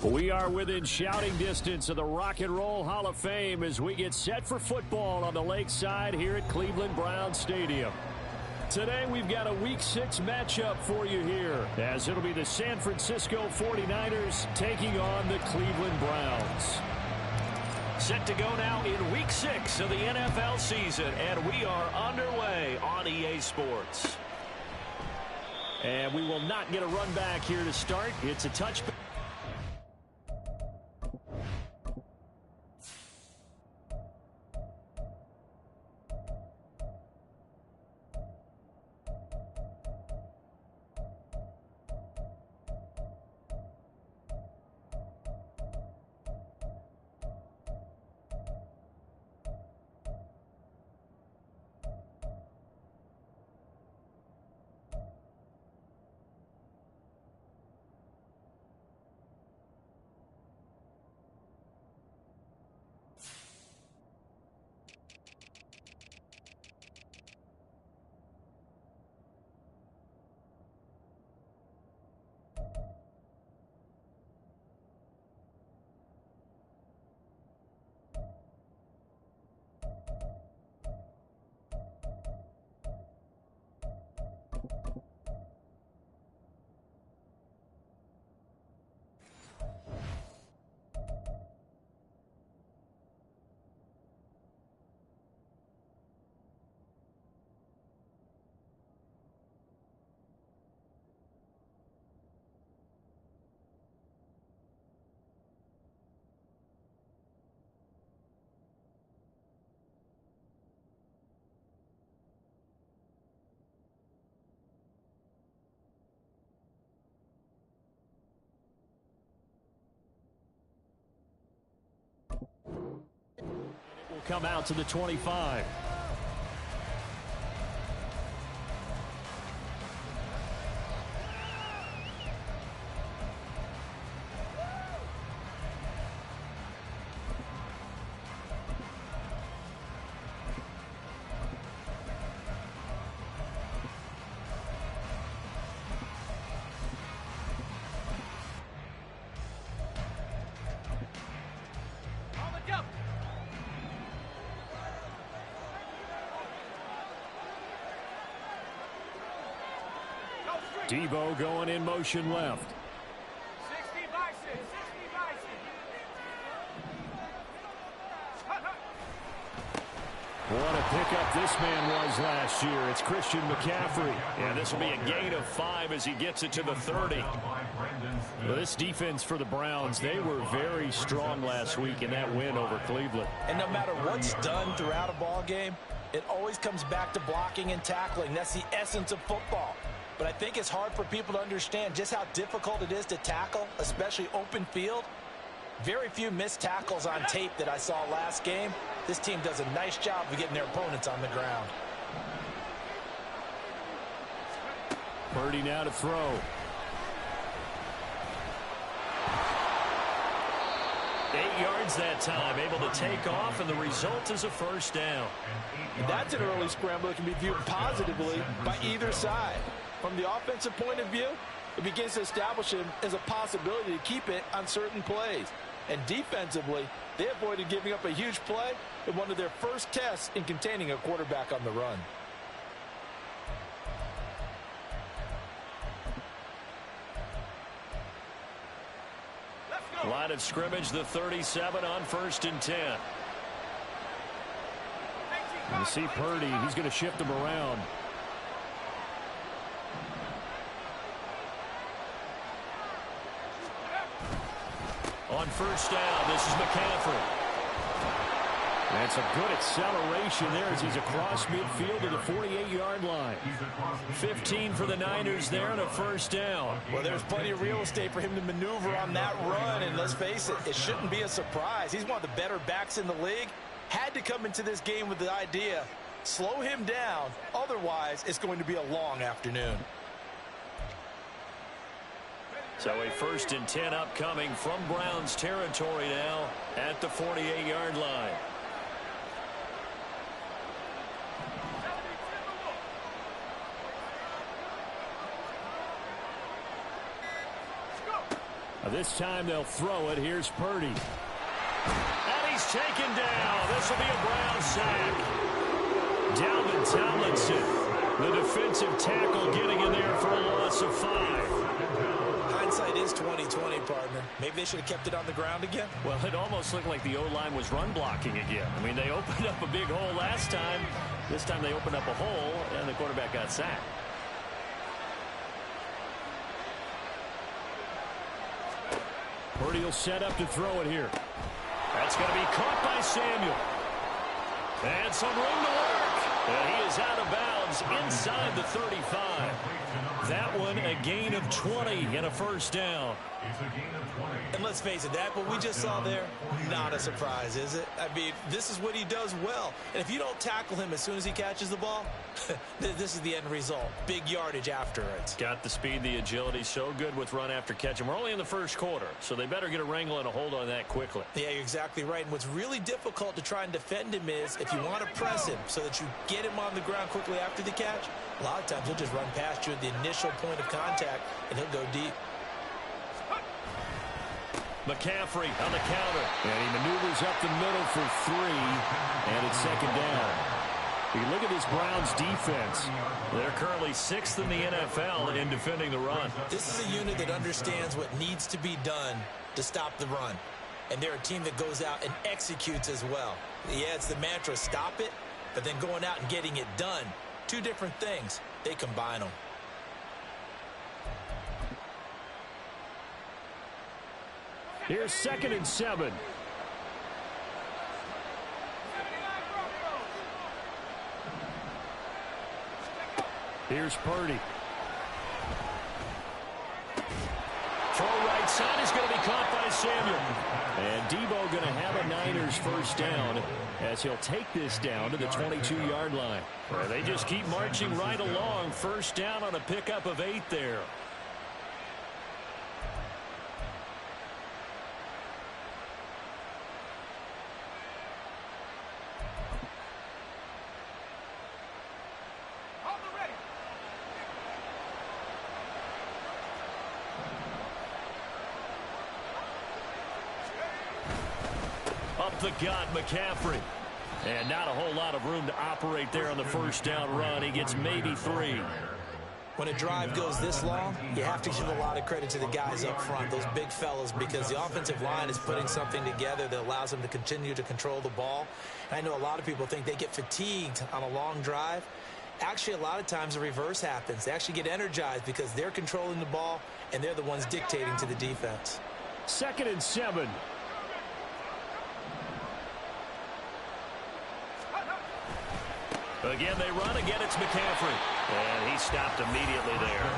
We are within shouting distance of the Rock and Roll Hall of Fame as we get set for football on the lakeside here at Cleveland Browns Stadium. Today we've got a Week 6 matchup for you here, as it'll be the San Francisco 49ers taking on the Cleveland Browns. Set to go now in Week 6 of the NFL season, and we are underway on EA Sports. And we will not get a run back here to start. It's a touchback. Come out to the 25. Debo going in motion left. 60 Bison, 60 Bison. What a pickup this man was last year. It's Christian McCaffrey. And this will be a gain of 5 as he gets it to the 30. Well, this defense for the Browns, they were very strong last week in that win over Cleveland. And no matter what's done throughout a ball game, it always comes back to blocking and tackling. That's the essence of football. But I think it's hard for people to understand just how difficult it is to tackle, especially open field. Very few missed tackles on tape that I saw last game. This team does a nice job of getting their opponents on the ground. Purdy now to throw. 8 yards that time, able to take off, and the result is a first down. That's an early scramble that can be viewed positively by either side. From the offensive point of view, it begins to establish him as a possibility to keep it on certain plays. And defensively, they avoided giving up a huge play in one of their first tests in containing a quarterback on the run. Line of scrimmage, the 37 on 1st and 10. You see Purdy, he's going to shift him around. On first down, this is McCaffrey. That's a good acceleration there as he's across midfield to the 48-yard line. 15 for the Niners there and a first down. Well, there's plenty of real estate for him to maneuver on that run, and let's face it, it shouldn't be a surprise. He's one of the better backs in the league. Had to come into this game with the idea, slow him down, otherwise it's going to be a long afternoon. So a 1st and 10 upcoming from Browns territory now at the 48-yard line. This time they'll throw it. Here's Purdy. And he's taken down. This will be a Brown sack. Dalvin Tomlinson, the defensive tackle, getting in there for a loss of 5. Hindsight is 20/20, partner. Maybe they should have kept it on the ground again. Well, it almost looked like the O-line was run blocking again. I mean, they opened up a big hole last time. This time they opened up a hole, and the quarterback got sacked. Purdy will set up to throw it here. That's going to be caught by Samuel. And some room to work. And he is out of bounds inside the 35. That one a gain of 20 and a first down. And let's face it, that what we just saw there, not a surprise, is it? I mean, this is what he does well. And if you don't tackle him as soon as he catches the ball, this is the end result. Big yardage after it. Got the speed, the agility, so good with run after catch. And we're only in the first quarter, so they better get a wrangle and a hold on that quickly. Yeah, you're exactly right. And what's really difficult to try and defend him is if you want to press him so that you get him on the ground quickly after the catch, a lot of times he'll just run past you at the initial point of contact, and he'll go deep. McCaffrey on the counter. And he maneuvers up the middle for 3. And it's second down. You look at this Browns defense. They're currently 6th in the NFL in defending the run. This is a unit that understands what needs to be done to stop the run. And they're a team that goes out and executes as well. Yeah, it's the mantra, stop it, but then going out and getting it done. Two different things. They combine them. Here's 2nd and 7. Here's Purdy. Throw right side is going to be caught by Samuel. And Debo going to have a Niners first down as he'll take this down to the 22-yard line. Well, they just keep marching right along. First down on a pickup of 8 there. The gut, McCaffrey. And not a whole lot of room to operate there on the first down run. He gets maybe 3. When a drive goes this long, you have to give a lot of credit to the guys up front, those big fellas, because the offensive line is putting something together that allows them to continue to control the ball. And I know a lot of people think they get fatigued on a long drive. Actually, a lot of times the reverse happens. They actually get energized because they're controlling the ball, and they're the ones dictating to the defense. 2nd and 7. Again, they run. Again, it's McCaffrey. And he stopped immediately there.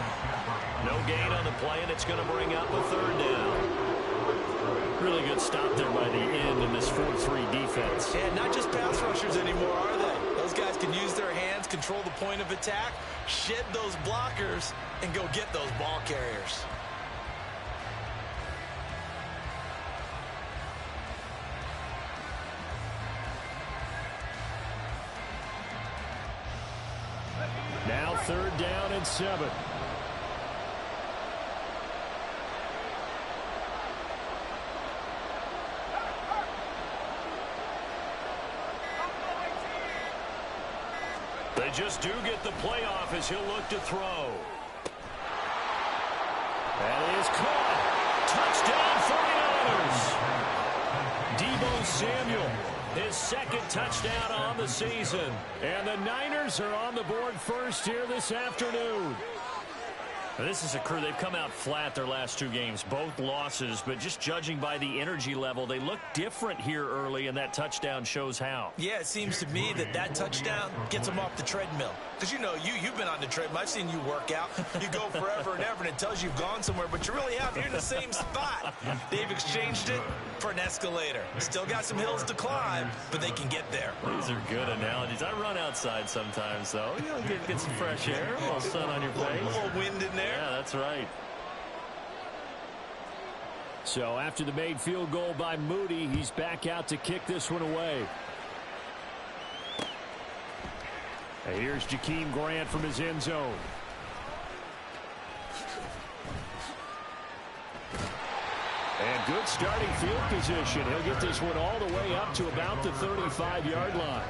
No gain on the play, and it's going to bring up a 3rd down. Really good stop there by the end in this 4-3 defense. And not just pass rushers anymore, are they? Those guys can use their hands, control the point of attack, shed those blockers, and go get those ball carriers. Now 3rd down and 7. They just do get the playoff as he'll look to throw. That is caught. Touchdown 49ers. Debo Samuel, his 2nd touchdown on the season. And the Niners are on the board first here this afternoon. This is a crew. They've come out flat their last two games, both losses, but just judging by the energy level, they look different here early, and that touchdown shows how. Yeah, it seems to me that touchdown gets them off the treadmill. Because, you know, you've been on the treadmill. I've seen you work out. You go forever and ever, and it tells you you've gone somewhere, but you really haven't. You're in the same spot. They've exchanged it for an escalator. Still got some hills to climb, but they can get there. These are good analogies. I run outside sometimes, though. You know, get some fresh air, a little sun on your face. A little wind in there. Yeah, that's right. So after the made field goal by Moody, he's back out to kick this one away. And here's Jakeem Grant from his end zone. And good starting field position. He'll get this one all the way up to about the 35-yard line.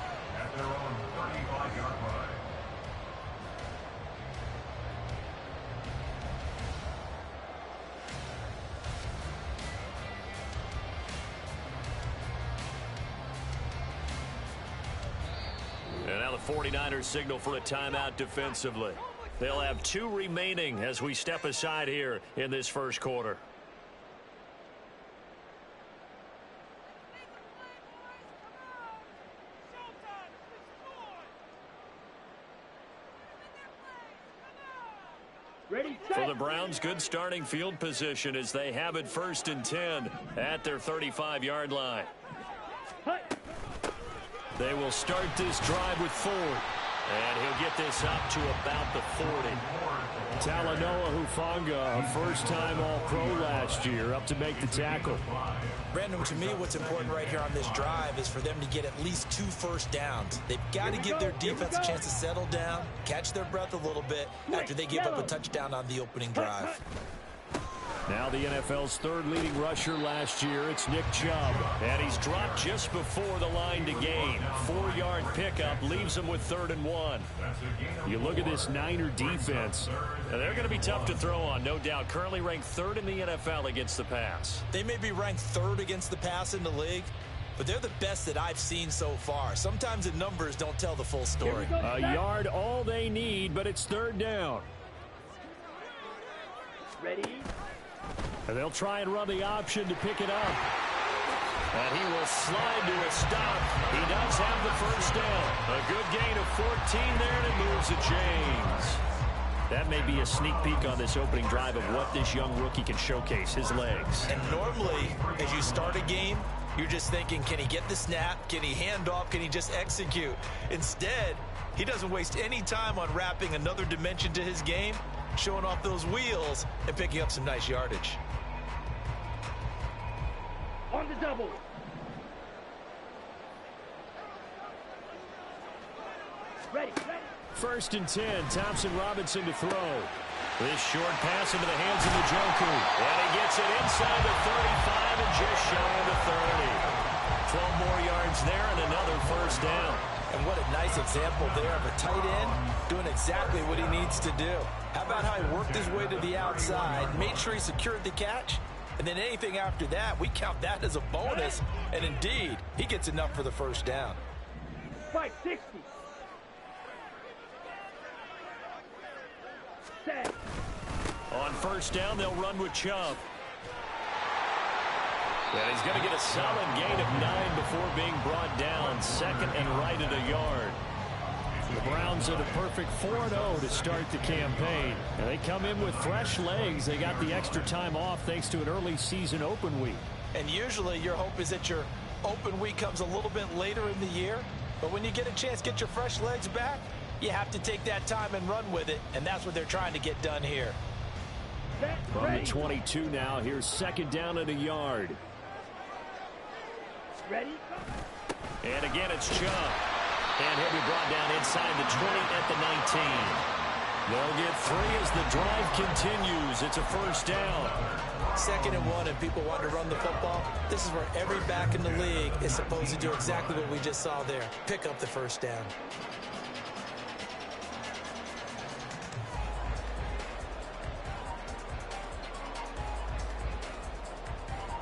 And now the 49ers signal for a timeout defensively. They'll have 2 remaining as we step aside here in this first quarter. For the Browns, good starting field position as they have it 1st and 10 at their 35-yard line. They will start this drive with Ford. And he'll get this up to about the 40. Talanoa Hufanga, a first-time All-Pro last year, up to make the tackle. Brandon, to me, what's important right here on this drive is for them to get at least 2 first downs. They've got to give their defense a chance to settle down, catch their breath a little bit after they give up a touchdown on the opening drive. Now the NFL's 3rd leading rusher last year, it's Nick Chubb. And he's dropped just before the line to gain. 4-yard pickup leaves him with 3rd and 1. You look at this Niner defense. They're going to be tough to throw on, no doubt. Currently ranked 3rd in the NFL against the pass. They may be ranked 3rd against the pass in the league, but they're the best that I've seen so far. Sometimes the numbers don't tell the full story. A yard all they need, but it's 3rd down. Ready? And they'll try and run the option to pick it up. And he will slide to a stop. He does have the first down. A good gain of 14 there, and it moves the chains. That may be a sneak peek on this opening drive of what this young rookie can showcase, his legs. And normally, as you start a game, you're just thinking, can he get the snap? Can he hand off? Can he just execute? Instead, he doesn't waste any time on wrapping another dimension to his game, showing off those wheels and picking up some nice yardage. On the double. Ready. 1st and 10, Thompson Robinson to throw. This short pass into the hands of Njoku. And he gets it inside the 35 and just shy of the 30. 12 more yards there and another first down. And what a nice example there of a tight end doing exactly what he needs to do. How about how he worked his way to the outside, made sure he secured the catch, and then anything after that, we count that as a bonus. And indeed, he gets enough for the first down. 560. Set. On first down, they'll run with Chubb. And he's going to get a solid gain of 9 before being brought down. 2nd and right at a yard. The Browns are the perfect 4-0 to start the campaign. And they come in with fresh legs. They got the extra time off thanks to an early season open week. And usually your hope is that your open week comes a little bit later in the year. But when you get a chance to get your fresh legs back, you have to take that time and run with it. And that's what they're trying to get done here. From the 22 now, here's 2nd down and a yard. Ready? And again, it's Chubb. And he'll be brought down inside the 20 at the 19. They'll get 3 as the drive continues. It's a first down. 2nd and 1, and people want to run the football. This is where every back in the league is supposed to do exactly what we just saw there. Pick up the first down.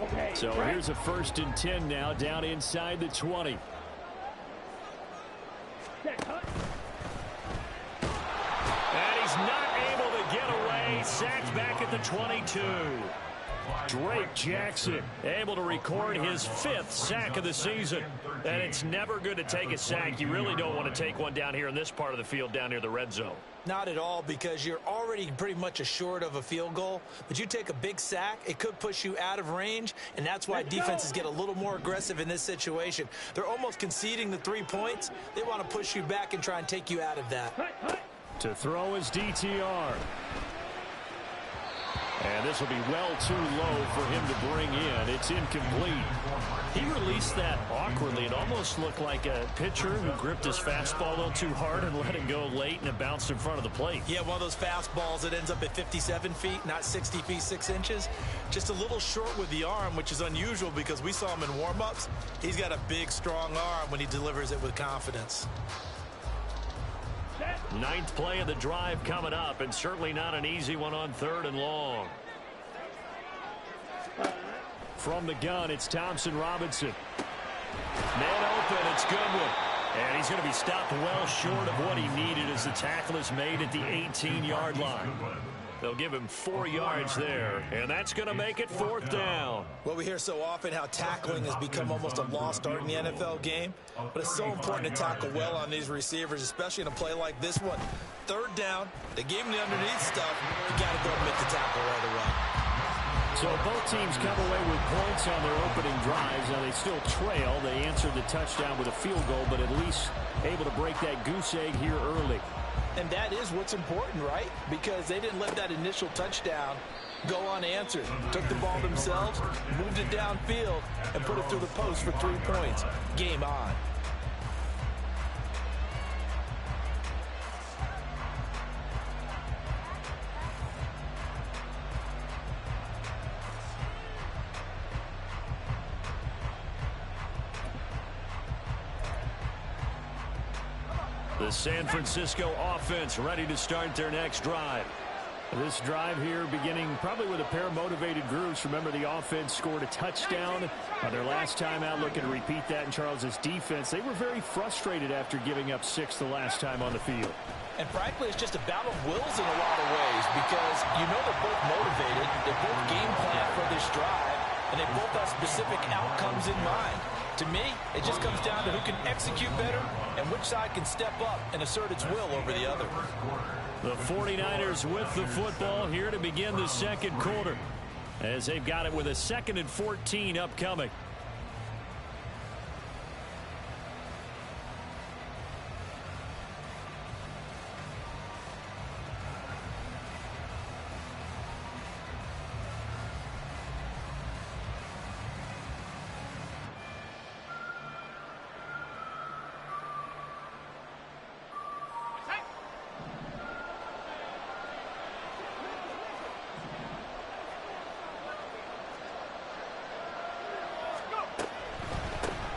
Okay. So here's a 1st and 10 now, down inside the 20. And he's not able to get away. gets sacked back at the 22. Drake Jackson able to record his 5th sack of the season. And it's never good to take a sack. You really don't want to take one down here in this part of the field down near the red zone. Not at all, because you're already pretty much assured of a field goal. But you take a big sack, it could push you out of range, and that's why defenses get a little more aggressive in this situation. They're almost conceding the 3 points. They want to push you back and try and take you out of that. To throw is DTR. And this will be well too low for him to bring in. It's incomplete. He released that awkwardly. It almost looked like a pitcher who gripped his fastball a little too hard and let it go late, and it bounced in front of the plate. Yeah, one of those fastballs that ends up at 57 feet, not 60 feet, 6 inches. Just a little short with the arm, which is unusual because we saw him in warm-ups. He's got a big, strong arm when he delivers it with confidence. 9th play of the drive coming up, and certainly not an easy one on 3rd and long. From the gun, it's Thompson Robinson. Man open, it's Goodwin. And he's going to be stopped well short of what he needed as the tackle is made at the 18-yard line. They'll give him 4 yards there, and that's going to make it 4th down. Well, we hear so often how tackling has become almost a lost art in the NFL game, but it's so important to tackle well on these receivers, especially in a play like this one. 3rd down, they gave him the underneath stuff. You got to go and make the tackle right away. So both teams come away with points on their opening drives. Now they still trail. They answered the touchdown with a field goal, but at least able to break that goose egg here early. And that is what's important, right? Because they didn't let that initial touchdown go unanswered. Took the ball themselves, moved it downfield, and put it through the post for 3 points. Game on. The San Francisco offense ready to start their next drive. This drive here beginning probably with a pair of motivated groups. Remember, the offense scored a touchdown on their last time out. Looking to repeat that in Charles's defense. They were very frustrated after giving up 6 the last time on the field. And frankly, it's just a battle of wills in a lot of ways, because you know they're both motivated. They both game plan for this drive, and they both have specific outcomes in mind. To me, it just comes down to who can execute better and which side can step up and assert its will over the other. The 49ers with the football here to begin the 2nd quarter, as they've got it with a 2nd and 14 upcoming.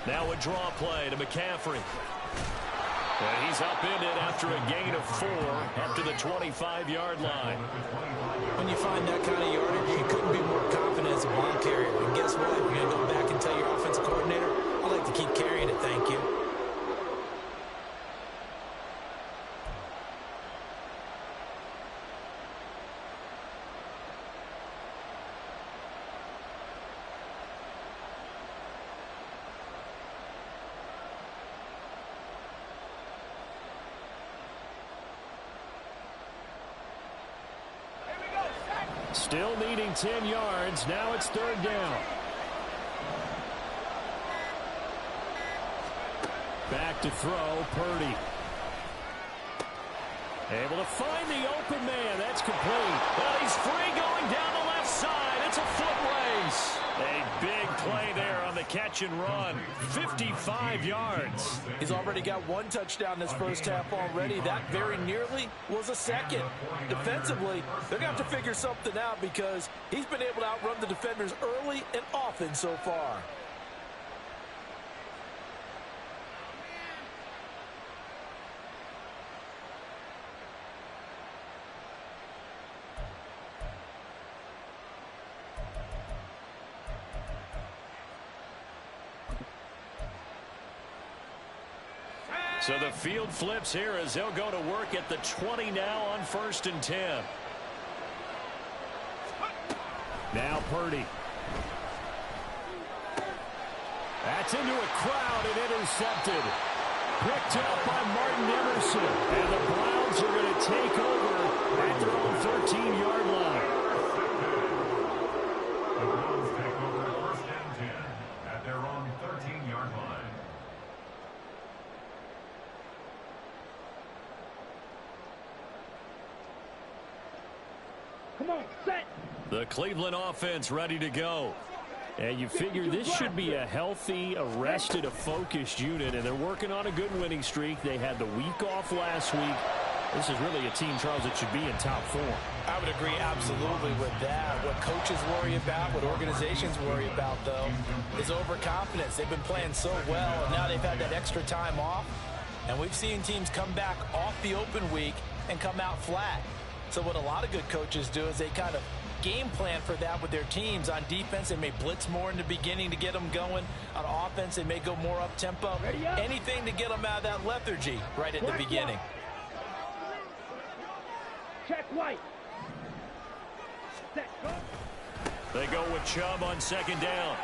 Now a draw play to McCaffrey. And he's upended after a gain of 4 after the 25-yard line. When you find that kind of yardage, you couldn't be more confident as a ball carrier. And guess what? You're going to go back and tell your offensive coordinator, I'd like to keep carrying it, thank you. Still needing 10 yards. Now it's 3rd down. Back to throw, Purdy. Able to find the open man. That's complete. But he's free going down the left side. It's a foot race. A big play there on the catch and run. 55 yards. He's already got 1 touchdown this first half already. That very nearly was a 2nd. Defensively, they're going to have to figure something out, because he's been able to outrun the defenders early and often so far. So the field flips here as they'll go to work at the 20 now on 1st and 10. Now Purdy. That's into a crowd and intercepted. Picked up by Martin Emerson. And the Browns are going to take over at their own 13-yard line. The Browns take over 1st and 10 at their own 13-yard line. Come on, set. The Cleveland offense ready to go. And you figure this should be a healthy, arrested, a focused unit, and they're working on a good winning streak. They had the week off last week. This is really a team, Charles, that should be in top form. I would agree absolutely with that. What coaches worry about, what organizations worry about, though, is overconfidence. They've been playing so well, and now they've had that extra time off. And we've seen teams come back off the open week and come out flat. So what a lot of good coaches do is they kind of game plan for that with their teams. On defense, they may blitz more in the beginning to get them going. On offense, they may go more up-tempo. Anything to get them out of that lethargy right at the beginning. Check White. Set. Go. They go with Chubb on 2nd down.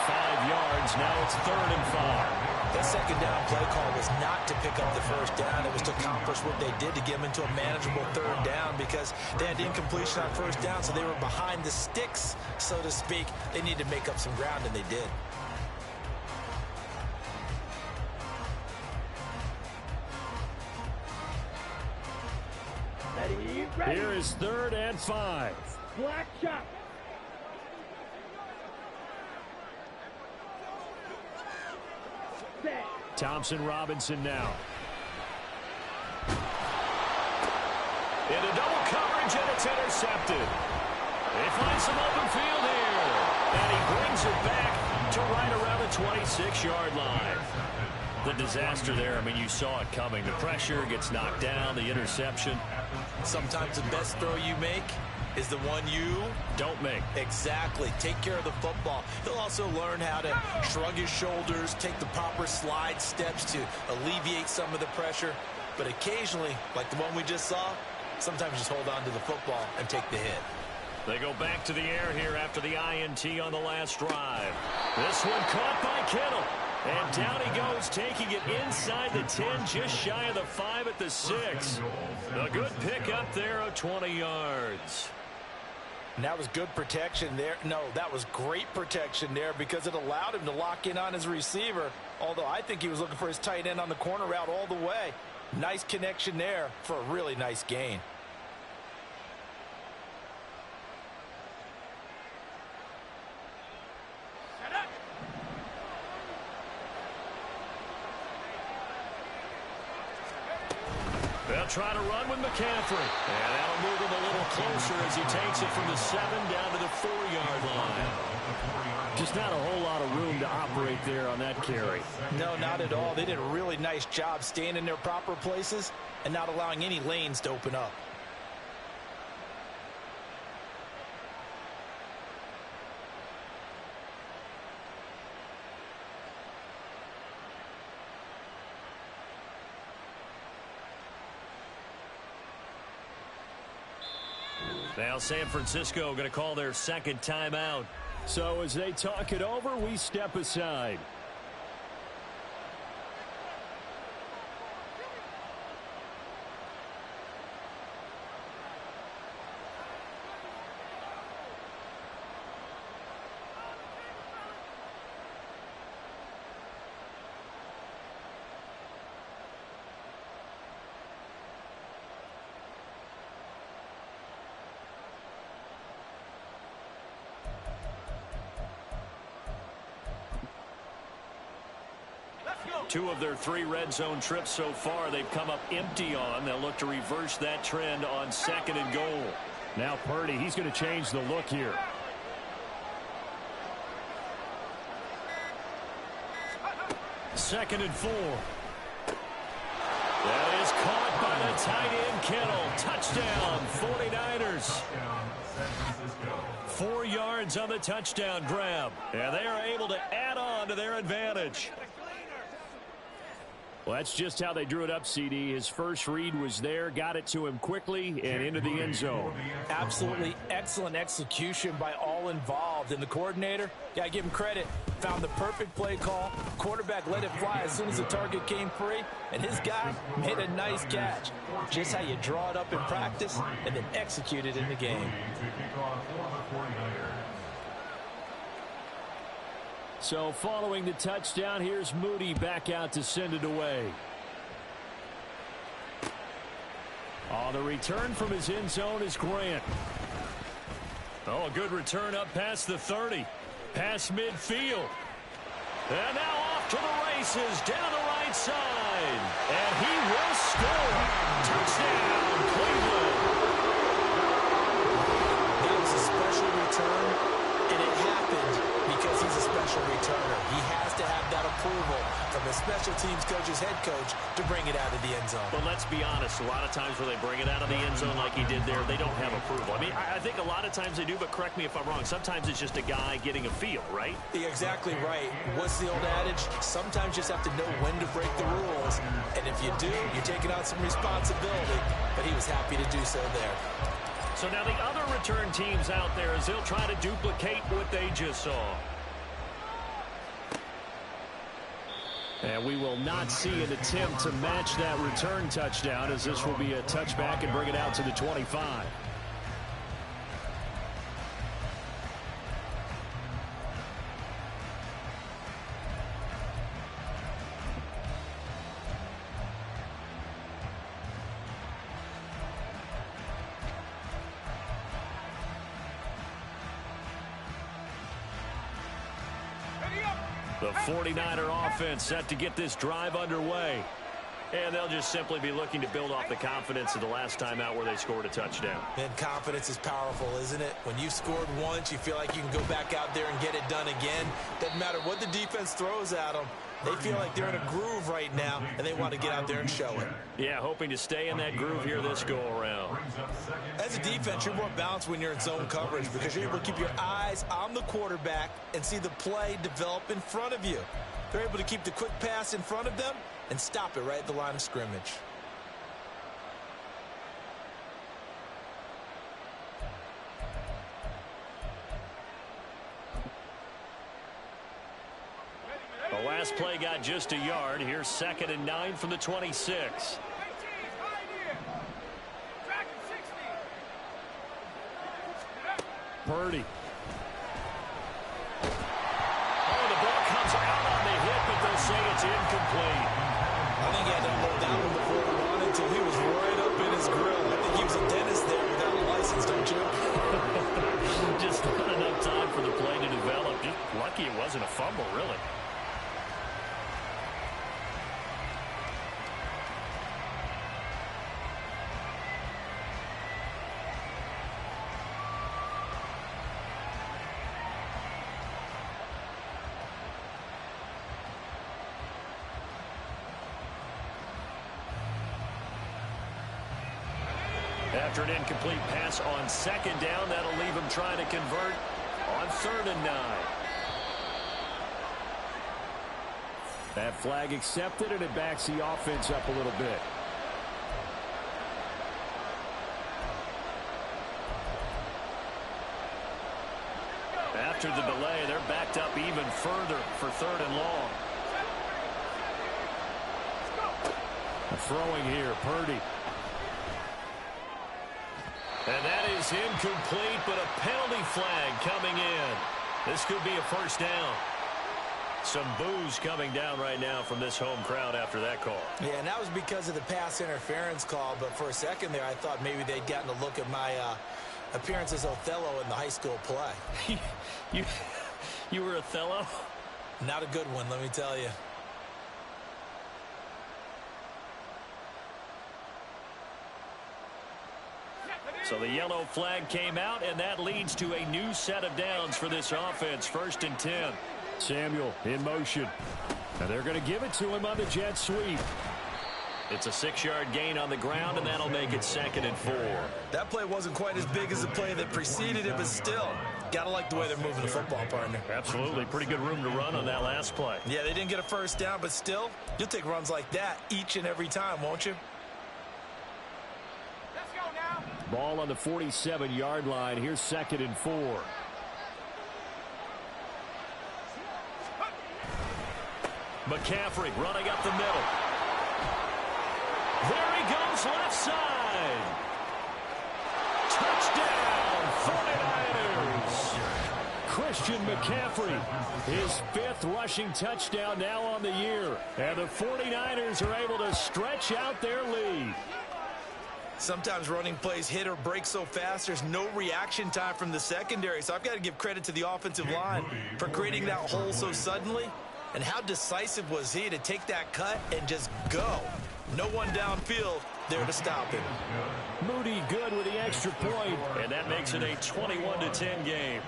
5 yards. Now it's 3rd and 5. That 2nd down play call was not to pick up the 1st down. It was to accomplish what they did to get them into a manageable 3rd down because they had incompletion on 1st down, so they were behind the sticks, so to speak. They needed to make up some ground, and they did. Ready. Here is 3rd and 5. Black shot. Set. Thompson Robinson now. Into double coverage, and it's intercepted. They find some open field here. And he brings it back to right around the 26-yard line. The disaster there, I mean, you saw it coming. The pressure gets knocked down, the interception. Sometimes the best throw you make is the one you don't make. Exactly. Take care of the football. He'll also learn how to shrug his shoulders, take the proper slide steps to alleviate some of the pressure. But occasionally, like the one we just saw, sometimes just hold on to the football and take the hit. They go back to the air here after the INT on the last drive. This one caught by Kittle. And down he goes, taking it inside the 10, just shy of the 5 at the 6. A good pickup there of 20 yards. And that was good protection there. No, that was great protection there because it allowed him to lock in on his receiver. Although I think he was looking for his tight end on the corner route all the way. Nice connection there for a really nice gain. They'll try to run with McCaffrey. And that'll move him a little closer as he takes it from the 7 down to the 4-yard line. Just not a whole lot of room to operate there on that carry. No, not at all. They did a really nice job staying in their proper places and not allowing any lanes to open up. Now San Francisco going to call their 2nd timeout. So as they talk it over, we step aside. Two of their 3 red zone trips so far they've come up empty on. They'll look to reverse that trend on 2nd and goal. Now Purdy, he's going to change the look here. Second and 4. That is caught by the tight end Kittle. Touchdown 49ers. 4 yards on the touchdown grab. And they are able to add on to their advantage. Well, that's just how they drew it up, CD. His first read was there, got it to him quickly, and into the end zone. Absolutely excellent execution by all involved. And the coordinator, got to give him credit, found the perfect play call. Quarterback let it fly as soon as the target came free, and his guy made a nice catch. Just how you draw it up in practice and then execute it in the game. So following the touchdown, here's Moody back out to send it away. On the return from his end zone is Grant. Oh, a good return up past the 30. Past midfield. And now off to the races down the right side. And he will score. Touchdown, Cleveland. That was a special return, and it happened because he's a special returner. He has to have that approval from the special teams coach's head coach to bring it out of the end zone. But let's be honest, a lot of times when they bring it out of the end zone like he did there, they don't have approval. I mean, I think a lot of times they do, but correct me if I'm wrong. Sometimes it's just a guy getting a feel, right? You're exactly right. What's the old adage? Sometimes you just have to know when to break the rules. And if you do, you're taking on some responsibility. But he was happy to do so there. So now the other return teams out there as they'll try to duplicate what they just saw. And we will not see an attempt to match that return touchdown, as this will be a touchback and bring it out to the 25. The 49er offense set to get this drive underway. And they'll just simply be looking to build off the confidence of the last time out where they scored a touchdown. And confidence is powerful, isn't it? When you've scored once, you feel like you can go back out there and get it done again. Doesn't matter what the defense throws at them. They feel like they're in a groove right now, and they want to get out there and show it. Yeah, hoping to stay in that groove here this go-around. As a defense, you're more balanced when you're in zone coverage because you're able to keep your eyes on the quarterback and see the play develop in front of you. They're able to keep the quick pass in front of them and stop it right at the line of scrimmage. The last play got just a yard. Here's 2nd and 9 from the 26. Purdy. Oh, the ball comes out on the hit, but they'll say it's incomplete. I think he had to hold that one before he wanted until he was right up in his grill. I think he was a dentist there without a license, don't you? Just not enough time for the play to develop. Just lucky it wasn't a fumble, really. After an incomplete pass on 2nd down, that'll leave him trying to convert on 3rd and 9. That flag accepted, and it backs the offense up a little bit. After the delay, they're backed up even further for 3rd and long. Throwing here, Purdy. And that is incomplete, but a penalty flag coming in. This could be a first down. Some boos coming down right now from this home crowd after that call. Yeah, and that was because of the pass interference call. But for a second there, I thought maybe they'd gotten a look at my appearance as Othello in the high school play. You were Othello? Not a good one, let me tell you. So the yellow flag came out, and that leads to a new set of downs for this offense. 1st and 10. Samuel in motion. And they're going to give it to him on the jet sweep. It's a 6-yard gain on the ground, and that'll make it 2nd and 4. That play wasn't quite as big as the play that preceded it, but still, Gotta like the way they're moving the football, partner. Absolutely. Pretty good room to run on that last play. Yeah, they didn't get a first down, but still, you'll take runs like that each and every time, won't you? Let's go now. Ball on the 47-yard line. Here's 2nd and 4. McCaffrey running up the middle. There he goes, left side. Touchdown, 49ers. Christian McCaffrey, his 5th rushing touchdown now on the year. And the 49ers are able to stretch out their lead. Sometimes running plays hit or break so fast, there's no reaction time from the secondary. So I've got to give credit to the offensive line for creating that hole so suddenly. And how decisive was he to take that cut and just go? No one downfield there to stop him. Moody good with the extra point. And that makes it a 21-10 game.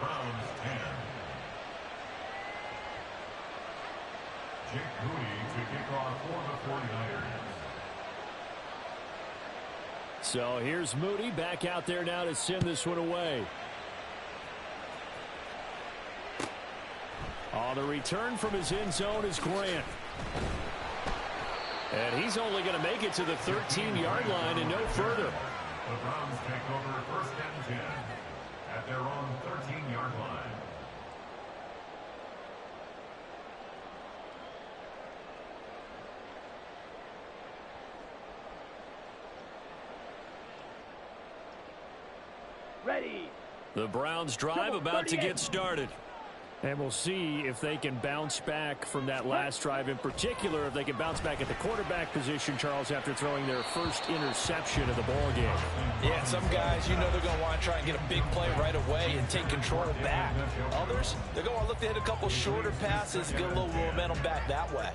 Jake Moody to kick off for the 49ers. So here's Moody back out there now to send this one away. On the return from his end zone is Grant. And he's only going to make it to the 13-yard line and no further. The Browns take over 1st and 10 at their own 13-yard line. Ready. The Browns drive about to get started. And we'll see if they can bounce back from that last drive, in particular, if they can bounce back at the quarterback position, Charles, after throwing their first interception of the ball game. Yeah, some guys, you know they're going to want to try and get a big play right away and take control back. Others, they're going to look to hit a couple shorter passes, get a little momentum back that way.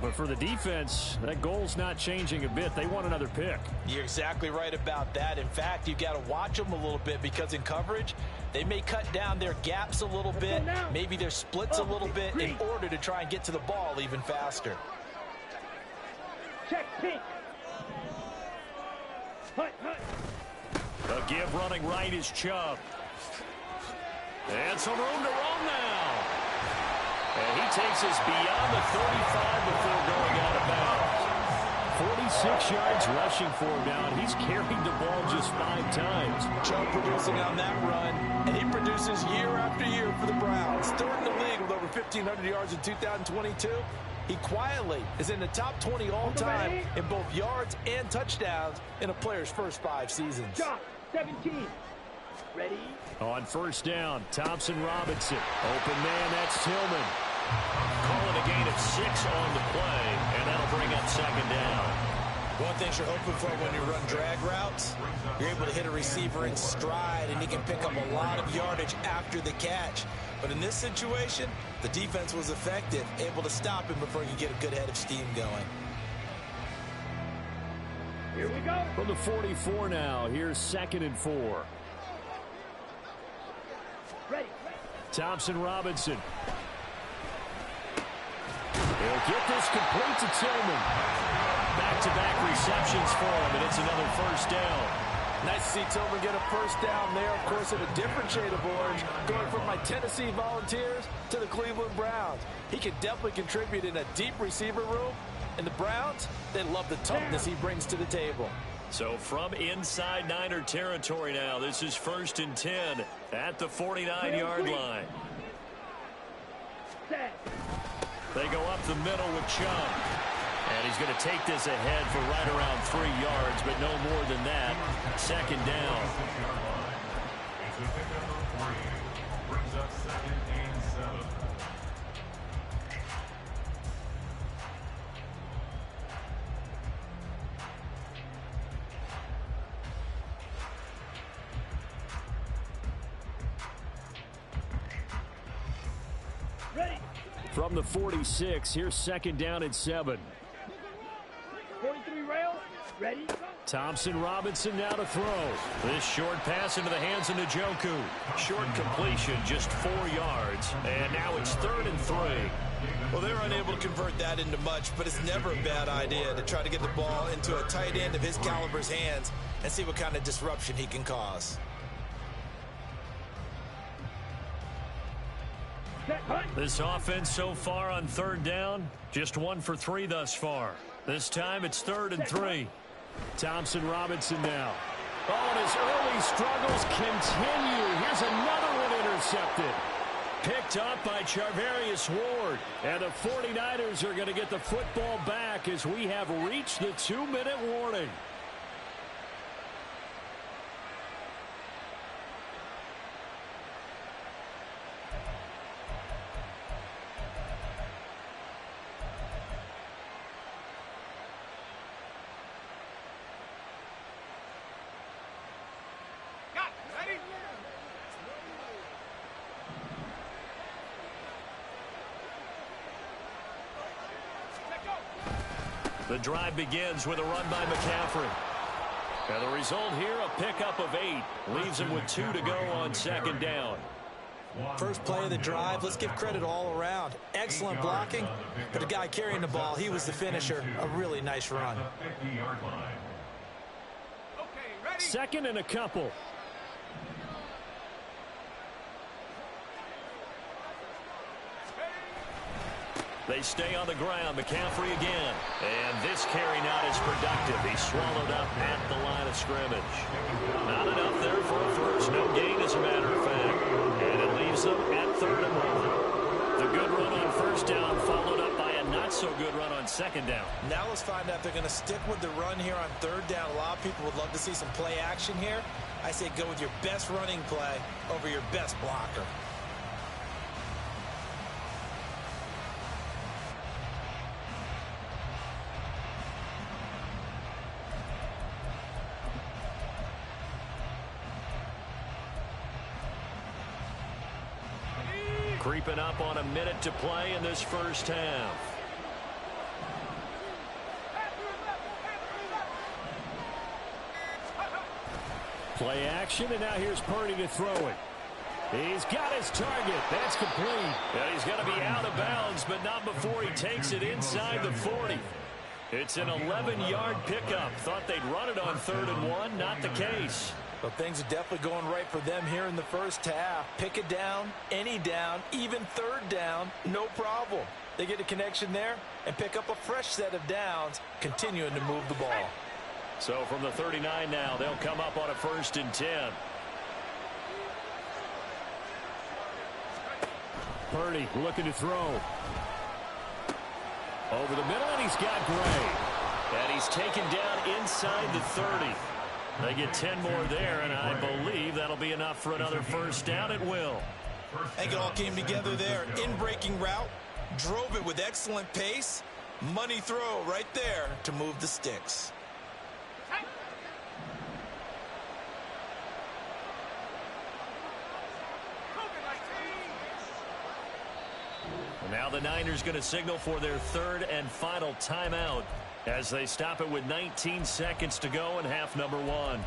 But for the defense, that goal's not changing a bit. They want another pick. You're exactly right about that. In fact, you've got to watch them a little bit because in coverage, they may cut down their gaps a little bit, maybe their splits a little bit in order to try and get to the ball even faster. Check pink. Hut, hut. The give running right is Chubb. And some room to run now. And he takes us beyond the 35 before going out of bounds. 46 yards rushing for him now, and he's carried the ball just 5 times. Chubb producing on that run, and he produces year after year for the Browns. Third in the league with over 1,500 yards in 2022. He quietly is in the top 20 all-time in both yards and touchdowns in a player's first 5 seasons. Drop. 17. Ready. On 1st down, Thompson Robinson. Open man, that's Tillman. Calling a gain of 6 on the play, and that'll bring up 2nd down. One thing you're hoping for when you run drag routes, you're able to hit a receiver in stride, and he can pick up a lot of yardage after the catch. But in this situation, the defense was effective, able to stop him before he could get a good head of steam going. Here we go. From the 44 now, here's 2nd and 4. Ready. Thompson Robinson. He'll get this complete to Tillman. Back-to-back receptions for him, and it's another 1st down. Nice to see Tillman get a 1st down there, of course, in a different shade of orange, going from my Tennessee Volunteers to the Cleveland Browns. He can definitely contribute in a deep receiver room, and the Browns, they love the toughness he brings to the table. So from inside Niner territory now, this is 1st and 10 at the 49-yard line. Set. They go up the middle with Chubb. And he's going to take this ahead for right around 3 yards, but no more than that. 2nd down. It's a pickup of 3. Brings up 2nd and 7. Ready. From the 46, here's 2nd down and 7. 43 rail. Ready. Thompson Robinson now to throw. This short pass into the hands of Njoku. Short completion, just 4 yards. And now it's 3rd and 3. Well, they're unable to convert that into much, but it's never a bad idea to try to get the ball into a tight end of his caliber's hands and see what kind of disruption he can cause. set, punt. This offense so far on third down, just 1 for 3 thus far. This time it's 3rd and 3. Thompson Robinson now. Oh, and his early struggles continue. Here's another one intercepted. Picked up by Charvarius Ward. And the 49ers are going to get the football back as we have reached the 2-minute warning. The drive begins with a run by McCaffrey. And the result here, a pickup of 8. Leaves him with 2 to go on 2nd down. First play of the drive, let's give credit all around. Excellent blocking, but the guy carrying the ball, he was the finisher. A really nice run. 2nd and a couple. They stay on the ground. McCaffrey again. And this carry not as productive. He's swallowed up at the line of scrimmage. Not enough there for a first. No gain, as a matter of fact. And it leaves them at 3rd and 1. The good run on 1st down followed up by a not-so-good run on 2nd down. Now let's find out if they're going to stick with the run here on 3rd down. A lot of people would love to see some play action here. I say go with your best running play over your best blocker. Creeping up on a minute to play in this first half. Play action, and now here's Purdy to throw it. He's got his target. That's complete. And he's going to be out of bounds, but not before he takes it inside the 40. It's an 11-yard pickup. Thought they'd run it on 3rd and 1. Not the case. Well, things are definitely going right for them here in the first half. Pick it down, any down, even 3rd down, no problem. They get a connection there and pick up a fresh set of downs, continuing to move the ball. So from the 39 now, they'll come up on a 1st and 10. Purdy looking to throw. Over the middle, and he's got Gray. And he's taken down inside the 30. They get 10 more there, and I believe that'll be enough for another 1st down. It will. I think it all came together there. In-breaking route, drove it with excellent pace. Money throw right there to move the sticks. Now the Niners going to signal for their 3rd and final timeout as they stop it with 19 seconds to go in half number 1.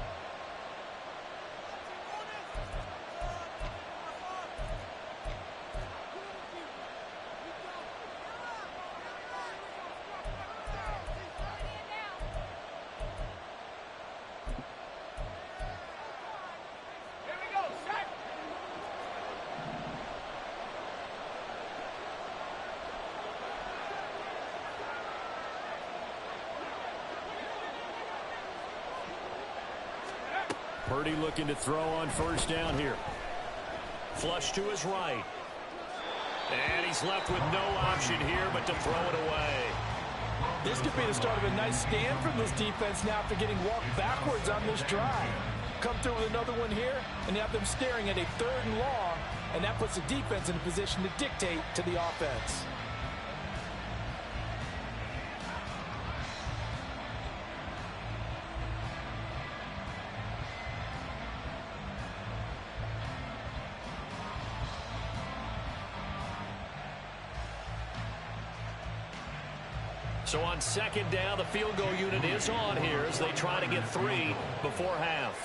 Purdy looking to throw on 1st down here. Flush to his right. And he's left with no option here but to throw it away. This could be the start of a nice stand from this defense now after getting walked backwards on this drive. Come through with another one here, and you have them staring at a 3rd and long, and that puts the defense in a position to dictate to the offense. So on 2nd down, the field goal unit is on here as they try to get 3 before half.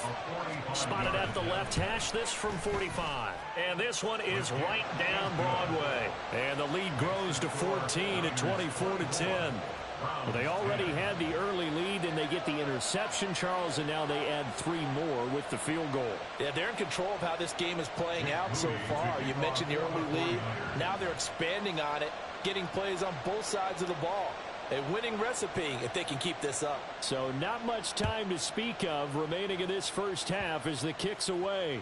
Spotted at the left hash, this from 45. And this one is right down Broadway. And the lead grows to 14 at 24-10. Well, they already had the early lead, and they get the interception, Charles, and now they add 3 more with the field goal. Yeah, they're in control of how this game is playing out so far. You mentioned the early lead. Now they're expanding on it, getting plays on both sides of the ball. A winning recipe if they can keep this up. So not much time to speak of remaining in this first half as the kick's away.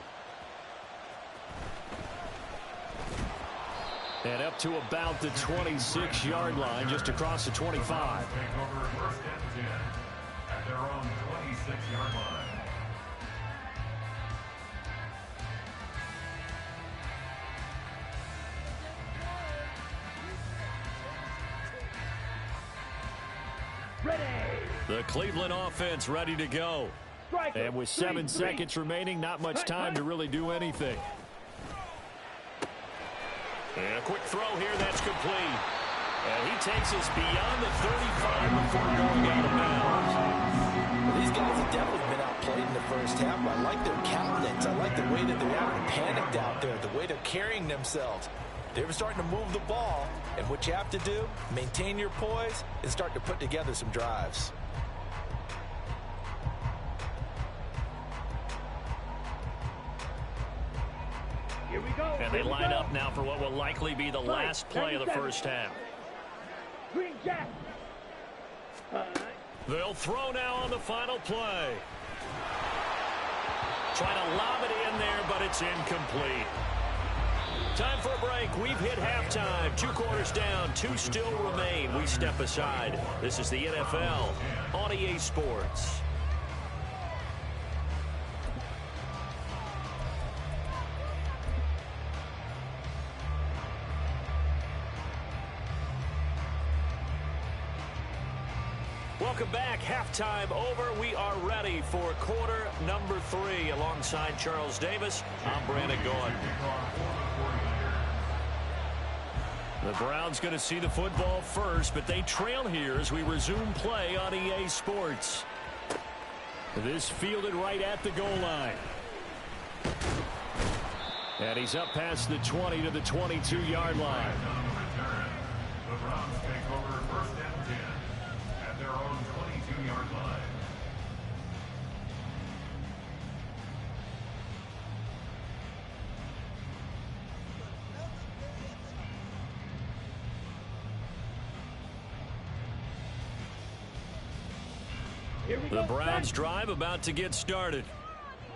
And up to about the 26-yard line, just across the 25. Take over first and 10 at their own 26-yard line. Ready. The Cleveland offense ready to go. Striker. And with 7 seconds remaining, not much time to really do anything. And a quick throw here, that's complete. And he takes us beyond the 35 before going out of bounds. Well, these guys have definitely been outplayed in the first half. I like their countenance. I like the way that they're having panicked out there, the way they're carrying themselves. They're starting to move the ball, and what you have to do, maintain your poise and start to put together some drives. Here we go. And they line up now for what will likely be the last play of the first half. Green Jack. They'll throw now on the final play. Trying to lob it in there, but it's incomplete. Time for a break. We've hit halftime. 2 quarters down. 2 still remain. We step aside. This is the NFL on EA Sports. Welcome back. Halftime over. We are ready for quarter number 3. Alongside Charles Davis, I'm Brandon Gaughan. The Browns going to see the football first, but they trail here as we resume play on EA Sports. This fielded right at the goal line. And he's up past the 20 to the 22-yard line. The Browns take over first and 10 at their own 22-yard line. The Browns drive about to get started.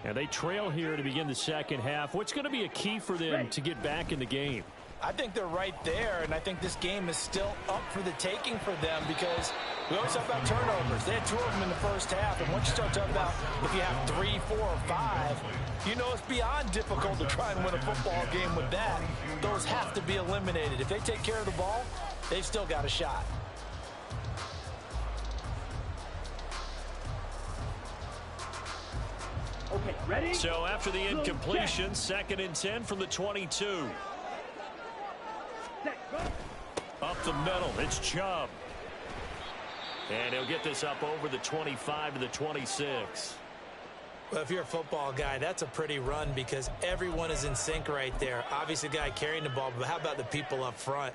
And they trail here to begin the second half. What's going to be a key for them to get back in the game? I think they're right there, and I think this game is still up for the taking for them because we always talk about turnovers. They had 2 of them in the first half, and once you start talking about if you have 3, 4, or 5, you know it's beyond difficult to try and win a football game with that. Those have to be eliminated. If they take care of the ball, they've still got a shot. Okay, ready? So after the incompletion, 2nd and 10 from the 22. Up the middle, it's Chubb. And he'll get this up over the 25 to the 26. Well, if you're a football guy, that's a pretty run because everyone is in sync right there. Obviously, the guy carrying the ball, but how about the people up front?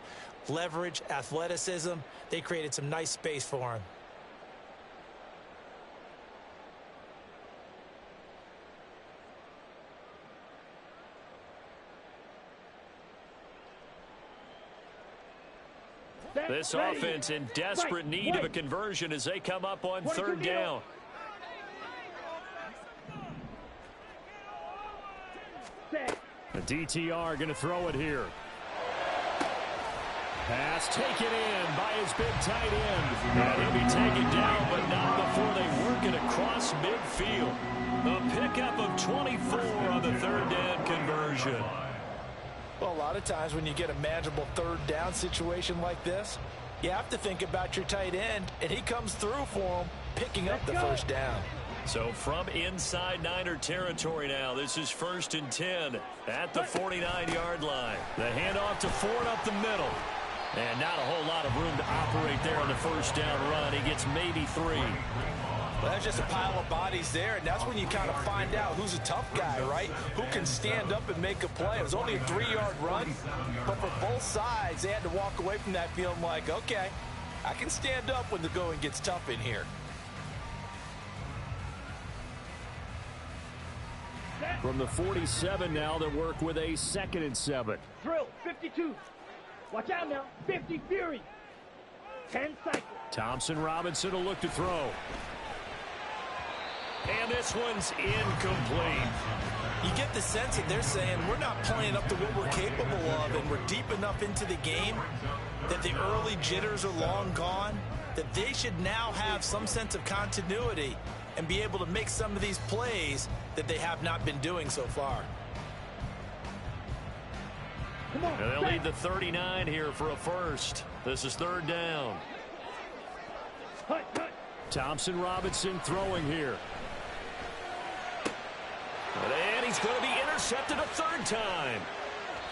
Leverage, athleticism, they created some nice space for him. This offense in desperate need of a conversion as they come up on 3rd down. The DTR going to throw it here. Pass taken in by his big tight end. And he'll be taken down, but not before they work it across midfield. A pickup of 24 on the 3rd down conversion. Well, a lot of times when you get a manageable 3rd down situation like this, you have to think about your tight end, and he comes through for him, picking up the 1st down. So from inside Niner territory now, this is 1st and 10 at the 49-yard line. The handoff to Ford up the middle. And not a whole lot of room to operate there on the 1st down run. He gets maybe 3. Well, that's just a pile of bodies there, and that's when you kind of find out who's a tough guy, right? Who can stand up and make a play. It was only a 3-yard run, but for both sides, they had to walk away from that feeling like, okay, I can stand up when the going gets tough in here. From the 47 now, they work with a 2nd and 7. Drill, 52. Watch out now, 50 Fury. 10 cycles. Thompson Robinson will look to throw. And this one's incomplete. You get the sense that they're saying we're not playing up to what we're capable of, and we're deep enough into the game that the early jitters are long gone, that they should now have some sense of continuity and be able to make some of these plays that they have not been doing so far. Come on. And they'll need the 39 here for a first. This is 3rd down. Hut, hut. Thompson Robinson throwing here. And he's going to be intercepted a 3rd time.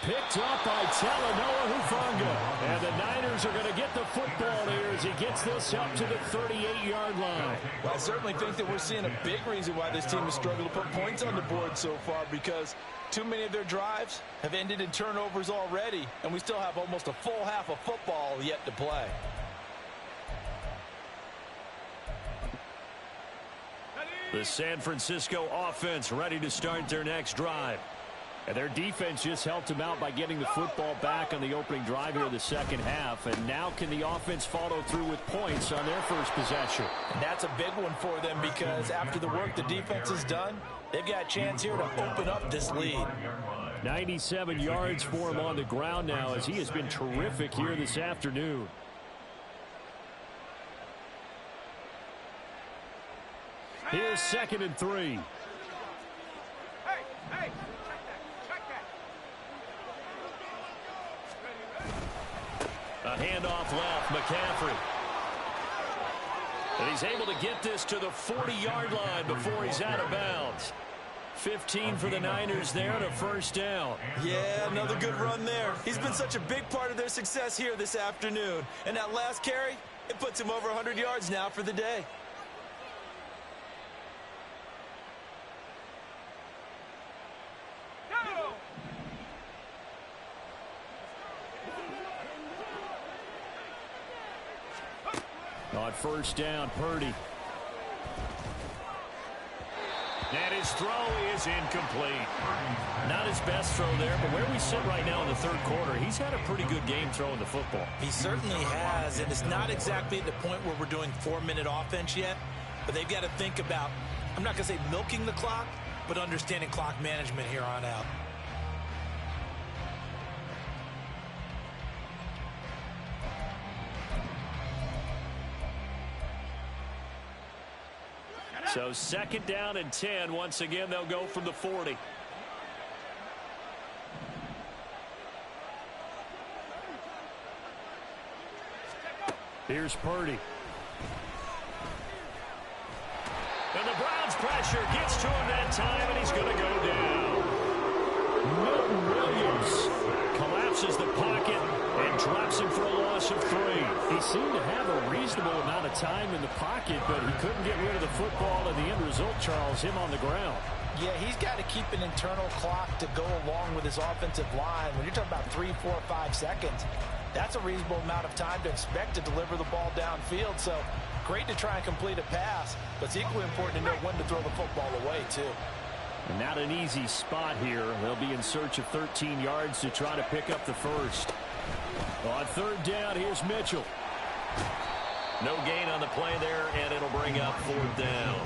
Picked up by Talanoa Hufanga. And the Niners are going to get the football here as he gets this up to the 38-yard line. Well, I certainly think that we're seeing a big reason why this team has struggled to put points on the board so far, because too many of their drives have ended in turnovers already, and we still have almost a full half of football yet to play. The San Francisco offense ready to start their next drive. And their defense just helped them out by getting the football back on the opening drive here in the 2nd half. And now can the offense follow through with points on their first possession? And that's a big one for them, because after the work the defense has done, they've got a chance here to open up this lead. 97 yards for him on the ground now, as he has been terrific here this afternoon. Here's 2nd and 3. A handoff left, McCaffrey. And he's able to get this to the 40-yard line before he's out of bounds. 15 for the Niners there to 1st down. Yeah, another good run there. He's been such a big part of their success here this afternoon. And that last carry, it puts him over 100 yards now for the day. On 1st down, Purdy. And his throw is incomplete. Not his best throw there, but where we sit right now in the 3rd quarter, he's had a pretty good game throwing the football. He certainly has, and it's not exactly at the point where we're doing 4-minute offense yet, but they've got to think about, I'm not going to say milking the clock, but understanding clock management here on out. So 2nd down and 10. Once again, they'll go from the 40. Here's Purdy. And the Browns pressure gets to him that time, and he's going to go down. Milton Williams collapses the pocket and drops him for a loss of 3. He seemed to have a reasonable amount of time in the pocket, but he couldn't get rid of the football, and the end result, Charles, him on the ground. Yeah, he's got to keep an internal clock to go along with his offensive line. When you're talking about 3, 4, 5 seconds, that's a reasonable amount of time to expect to deliver the ball downfield. So great to try and complete a pass, but it's equally important to know when to throw the football away, too. And not an easy spot here. They'll be in search of 13 yards to try to pick up the first. On 3rd down, here's Mitchell. No gain on the play there, and it'll bring up 4th down.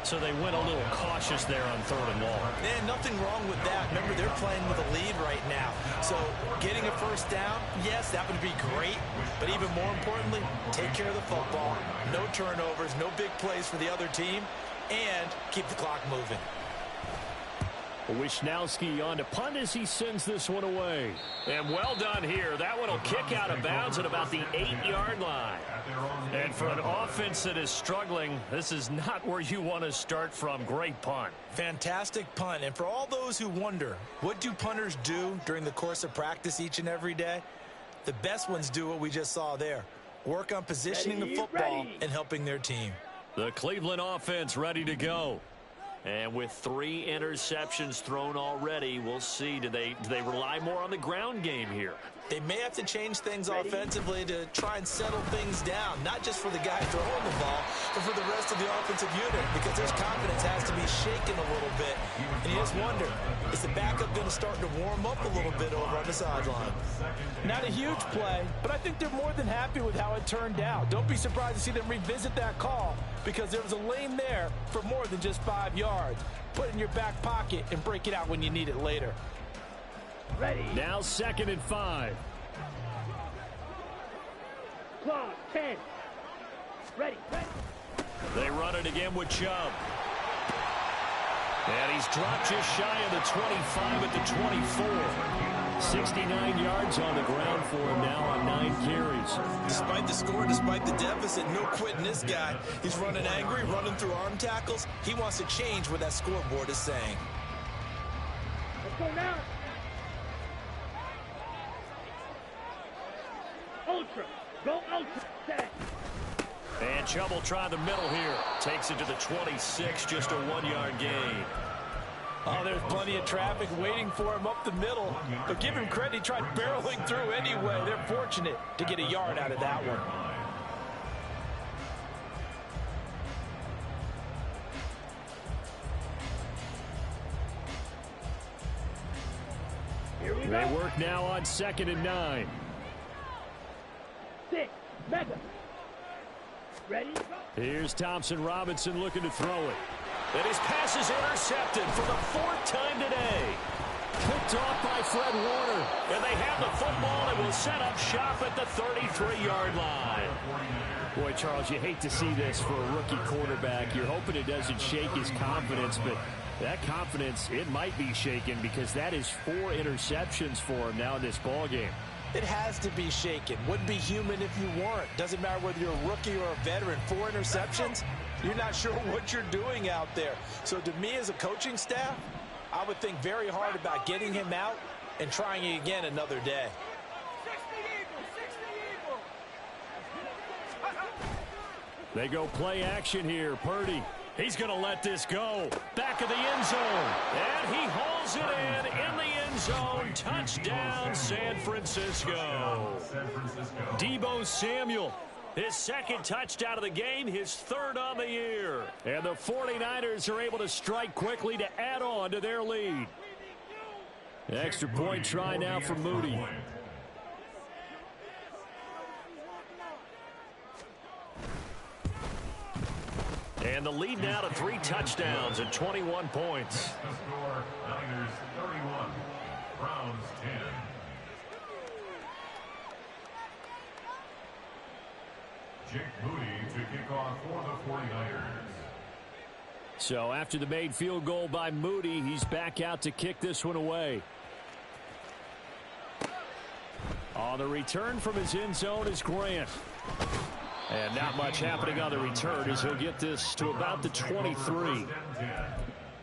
So they went a little cautious there on 3rd and long. And nothing wrong with that. Remember, they're playing with a lead right now. So getting a 1st down, yes, that would be great. But even more importantly, take care of the football. No turnovers, no big plays for the other team, and keep the clock moving. Wishnowski on to punt as he sends this one away. And well done here. That one will kick out of bounds at about the 8-yard line. And for an offense that is struggling, this is not where you want to start from. Great punt. Fantastic punt. And for all those who wonder, what do punters do during the course of practice each and every day? The best ones do what we just saw there. Work on positioning the football and helping their team. The Cleveland offense ready to go. And with 3 interceptions thrown already, we'll see. Do they rely more on the ground game here? They may have to change things offensively to try and settle things down, not just for the guy throwing the ball, but for the rest of the offensive unit, because their confidence has to be shaken a little bit. And you just wonder, is the backup going to start to warm up a little bit over on the sideline? Not a huge play, but I think they're more than happy with how it turned out. Don't be surprised to see them revisit that call, because there was a lane there for more than just 5 yards. Put it in your back pocket and break it out when you need it later. Ready. Now 2nd and 5. Clock, 10. Ready. They run it again with Chubb. And he's dropped just shy of the 25 at the 24. 69 yards on the ground for him now on 9 carries. Despite the score, despite the deficit, no quitting this guy. He's running angry, running through arm tackles. He wants to change what that scoreboard is saying. Let's go now. Ultra. Go ultra. Set. And Chubb will try the middle here. Takes it to the 26, just a 1-yard gain. Oh, there's plenty of traffic waiting for him up the middle. But give him credit, he tried barreling through anyway. They're fortunate to get a yard out of that one. They work now on 2nd and 9. 6. Mega. Ready? Here's Thompson Robinson looking to throw it. And his pass is intercepted for the 4th time today. Picked off by Fred Warner. And they have the football and will set up shop at the 33-yard line. Boy, Charles, you hate to see this for a rookie quarterback. You're hoping it doesn't shake his confidence, but that confidence, it might be shaken because that is 4 interceptions for him now in this ballgame. It has to be shaken. Wouldn't be human if you weren't. Doesn't matter whether you're a rookie or a veteran. 4 interceptions, you're not sure what you're doing out there. So to me as a coaching staff, I would think very hard about getting him out and trying it again another day. They go play action here. Purdy. He's going to let this go. Back of the end zone. And he hauls it in the end zone. Touchdown, San Francisco. Deebo Samuel, his 2nd touchdown of the game, his 3rd on the year. And the 49ers are able to strike quickly to add on to their lead. Extra point try now for Moody. And the lead now to 3 touchdowns and 21 points. The score, Niners 31, Browns 10. Jake Moody to kick off for the 49ers. So after the made field goal by Moody, he's back out to kick this one away. On the return from his end zone is Grant. And not much happening on the return as he'll get this to about the 23.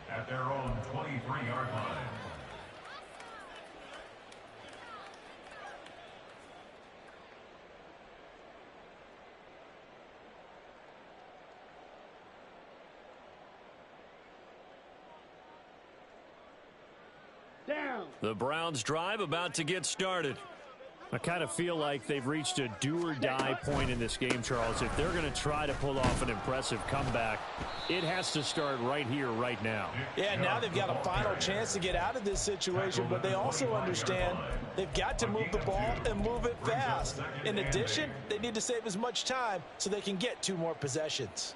At their own 23-yard line. Down. The Browns drive about to get started. I kind of feel like they've reached a do-or-die point in this game, Charles. If they're going to try to pull off an impressive comeback, it has to start right here, right now. Yeah, now they've got a final chance to get out of this situation, but they also understand they've got to move the ball and move it fast. In addition, they need to save as much time so they can get 2 more possessions.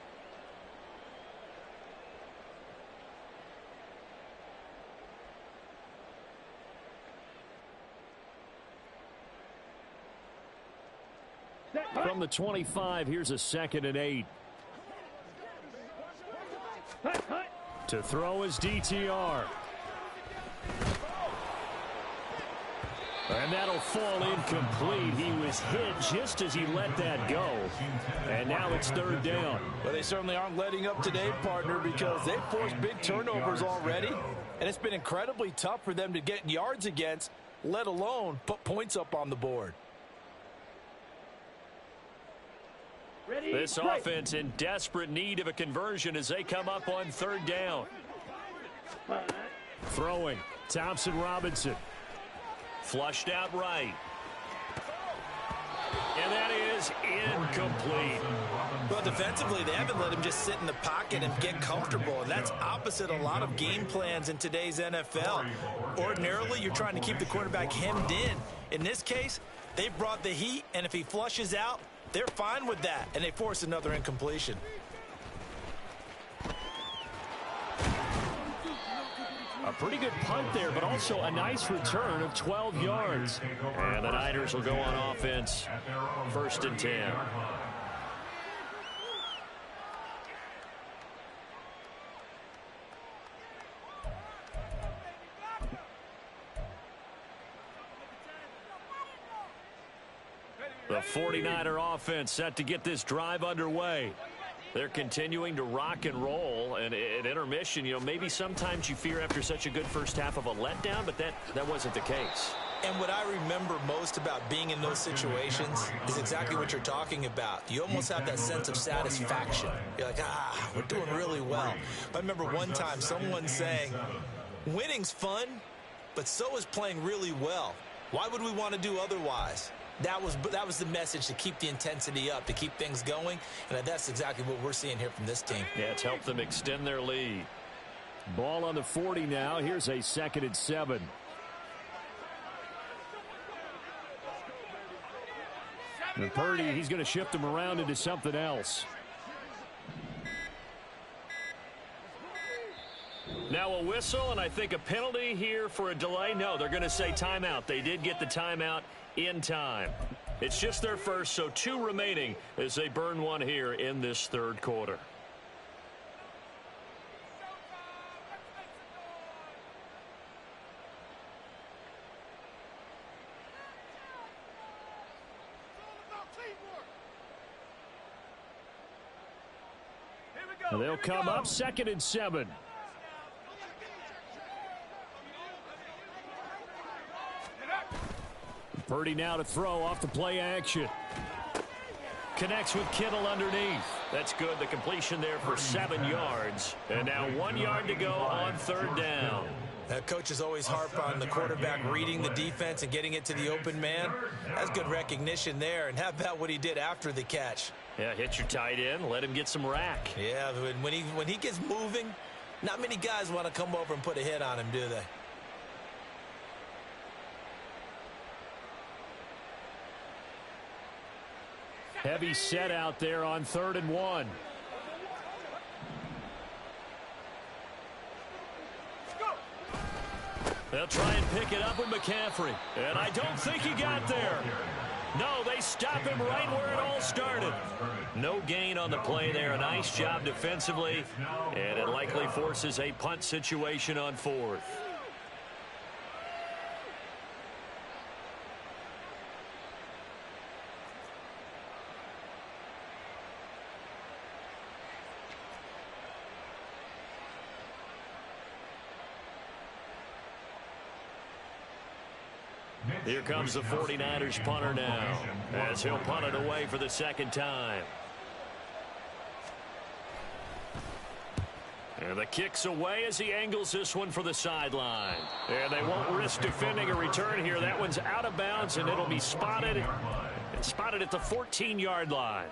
From the 25, here's a 2nd and 8. To throw is DTR. And that'll fall incomplete. He was hit just as he let that go. And now it's 3rd down. Well, they certainly aren't letting up today, partner, because they've forced big turnovers already. And it's been incredibly tough for them to get yards against, let alone put points up on the board. This offense in desperate need of a conversion as they come up on 3rd down. Throwing. Thompson Robinson. Flushed out right. And that is incomplete. Well, defensively, they haven't let him just sit in the pocket and get comfortable, and that's opposite a lot of game plans in today's NFL. Ordinarily, you're trying to keep the quarterback hemmed in. In this case, they brought the heat, and if he flushes out, they're fine with that, and they force another incompletion. A pretty good punt there, but also a nice return of 12 yards. And the Niners will go on offense. 1st and 10. The 49er offense set to get this drive underway. They're continuing to rock and roll, and at intermission, you know, maybe sometimes you fear after such a good first half of a letdown, but that wasn't the case. And what I remember most about being in those situations is exactly what you're talking about. You almost have that sense of satisfaction. You're like, we're doing really well. But I remember one time someone saying, winning's fun, but so is playing really well. Why would we want to do otherwise? That was the message, to keep the intensity up, to keep things going, and that's exactly what we're seeing here from this team. Yeah, it's helped them extend their lead. Ball on the 40 now. Here's a 2nd and 7. And Purdy, he's going to shift them around into something else. Now a whistle, and I think a penalty here for a delay. No, they're going to say timeout. They did get the timeout in time. It's just their first, so 2 remaining as they burn one here in this 3rd quarter. And they'll come up 2nd and 7. Purdy now to throw off the play action. Connects with Kittle underneath. That's good. The completion there for 7 yards. And now 1 yard to go on 3rd down. Coaches always harp on the quarterback reading the defense and getting it to the open man. That's good recognition there. And how about what he did after the catch? Yeah, hit your tight end. Let him get some rack. Yeah, when he gets moving, not many guys want to come over and put a hit on him, do they? Heavy set out there on 3rd and 1. They'll try and pick it up with McCaffrey. And I don't think he got there. No, they stop him right where it all started. No gain on the play there. A nice job defensively. And it likely forces a punt situation on 4th. Here comes the 49ers punter now, as he'll punt it away for the 2nd time. And the kick's away as he angles this one for the sideline. And they won't risk defending a return here. That one's out of bounds, and it'll be spotted at the 14-yard line.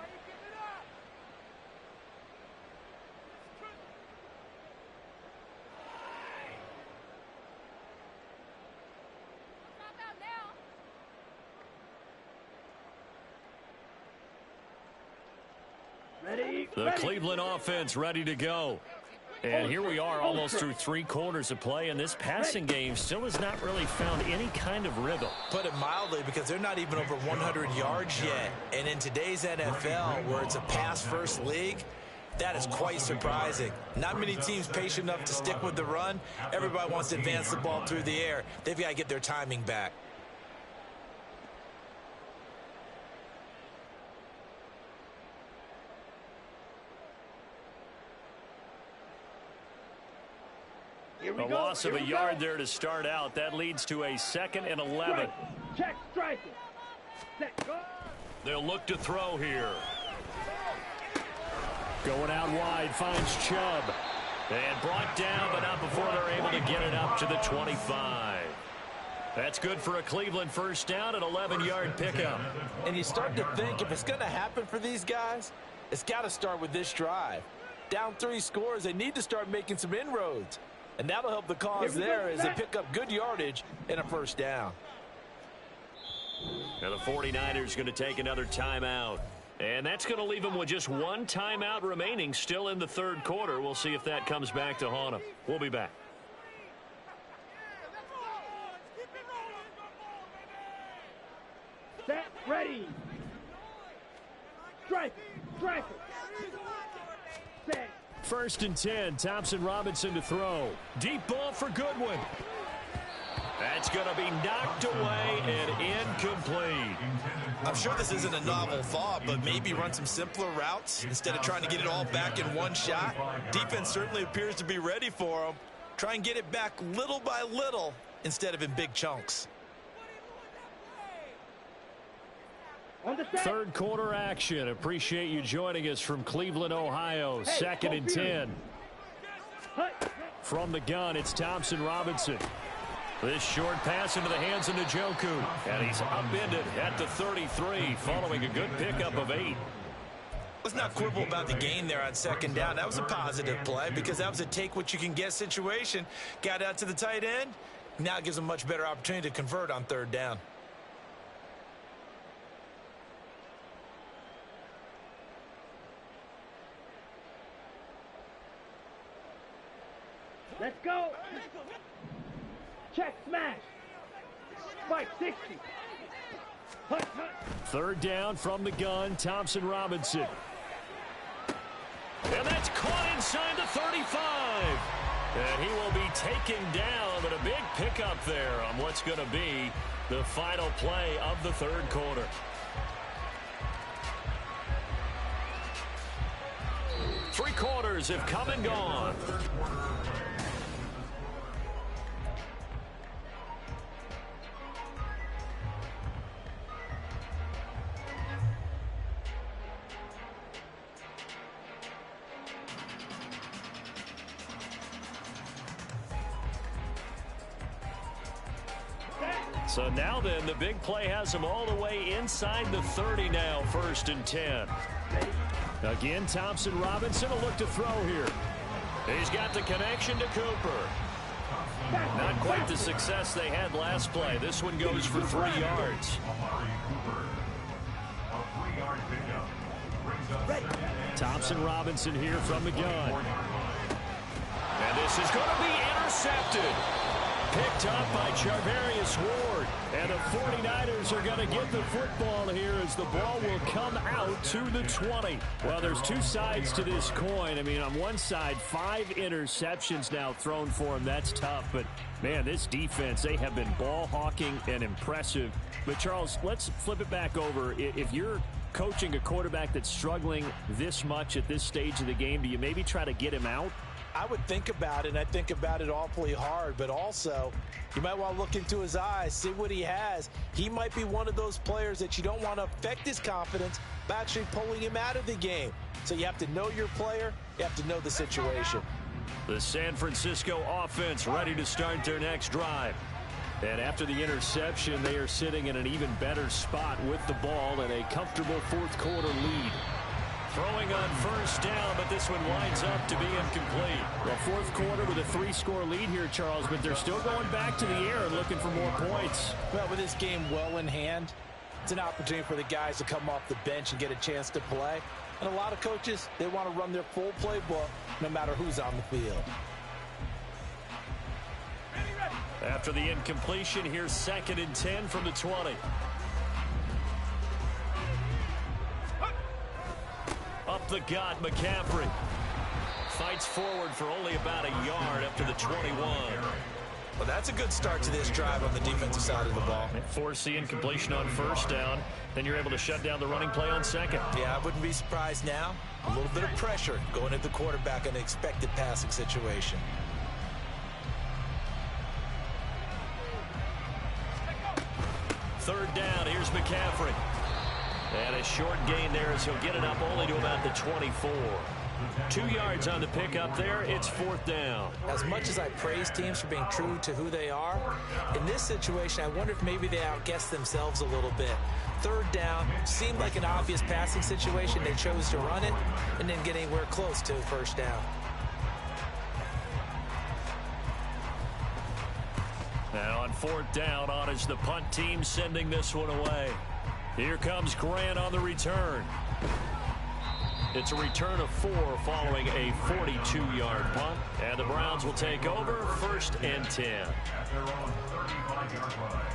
The Cleveland offense ready to go. And here we are almost through 3 quarters of play, and this passing game still has not really found any kind of rhythm. Put it mildly, because they're not even over 100 yards yet. And in today's NFL, where it's a pass-first league, that is quite surprising. Not many teams patient enough to stick with the run. Everybody wants to advance the ball through the air. They've got to get their timing back. A loss of a yard there to start out. That leads to a 2nd and 11. Check striking. Set, go. They'll look to throw here. Going out wide, finds Chubb. And brought down, but not before they're able to get it up to the 25. That's good for a Cleveland first down, an 11-yard pickup. And you start to think if it's going to happen for these guys, it's got to start with this drive. Down 3 scores, they need to start making some inroads. And that'll help the cause there as they pick up good yardage and a first down. Now the 49ers going to take another timeout. And that's going to leave them with just one timeout remaining still in the third quarter. We'll see if that comes back to haunt them. We'll be back. Set, ready. Strike it. Set. First and 10, Thompson Robinson to throw. Deep ball for Goodwin. That's going to be knocked away and incomplete. I'm sure this isn't a novel thought, but maybe run some simpler routes instead of trying to get it all back in one shot. Defense certainly appears to be ready for them. Try and get it back little by little instead of in big chunks. Third quarter action. Appreciate you joining us from Cleveland, Ohio. Second and 10. From the gun, it's Thompson Robinson. This short pass into the hands of Njoku. And he's upended at the 33 following a good pickup of 8. Let's not quibble about the gain there on second down. That was a positive play because that was a take-what-you-can-get situation. Got out to the tight end. Now it gives them a much better opportunity to convert on third down. Let's go. Check, smash. Spike 60. Hut. Third down from the gun, Thompson Robinson. And that's caught inside the 35. And he will be taken down, but a big pickup there on what's going to be the final play of the third quarter. Three quarters have come and gone. So now then, the big play has him all the way inside the 30 now, first and 10. Again, Thompson Robinson will look to throw here. He's got the connection to Cooper. Not quite the success they had last play. This one goes for 3 yards. Thompson Robinson here from the gun. And this is going to be intercepted. Picked up by Charvarius Ward. And the 49ers are going to get the football here as the ball will come out to the 20. Well, there's two sides to this coin. I mean, on one side, 5 interceptions now thrown for him. That's tough. But, man, this defense, they have been ball hawking and impressive. But, Charles, let's flip it back over. If you're coaching a quarterback that's struggling this much at this stage of the game, do you maybe try to get him out? I would think about it, and I think about it awfully hard, but also you might want to look into his eyes, see what he has. He might be one of those players that you don't want to affect his confidence by actually pulling him out of the game. So you have to know your player, you have to know the situation. The San Francisco offense ready to start their next drive. And after the interception, they are sitting in an even better spot with the ball and a comfortable fourth quarter lead. Throwing on first down, but this one winds up to be incomplete. Well, fourth quarter with a 3-score lead here, Charles, but they're still going back to the air and looking for more points. Well, with this game well in hand, it's an opportunity for the guys to come off the bench and get a chance to play. And a lot of coaches, they want to run their full playbook no matter who's on the field. After the incompletion, here's second and 10 from the 20. Up the gut, McCaffrey. Fights forward for only about a yard up to the 21. Well, that's a good start to this drive on the defensive side of the ball. Force the incompletion on first down. Then you're able to shut down the running play on second. Yeah, I wouldn't be surprised now. A little bit of pressure going at the quarterback in an expected passing situation. Third down, here's McCaffrey. And a short gain there as he'll get it up only to about the 24. 2 yards on the pickup there. It's 4th down. As much as I praise teams for being true to who they are, in this situation, I wonder if maybe they outguessed themselves a little bit. 3rd down seemed like an obvious passing situation. They chose to run it and didn't get anywhere close to 1st down. Now on 4th down, on is the punt team sending this one away. Here comes Grant on the return. It's a return of 4 following a 42-yard punt. And the Browns will take over 1st and 10. At their own 35-yard line.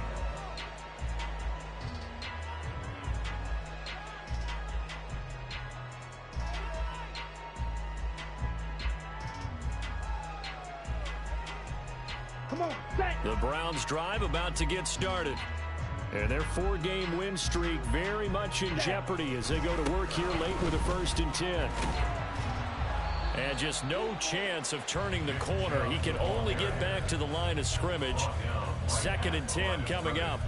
Come on, set. The Browns drive about to get started. And their 4-game win streak very much in jeopardy as they go to work here late with a 1st and 10. And just no chance of turning the corner. He can only get back to the line of scrimmage. 2nd and 10 coming up.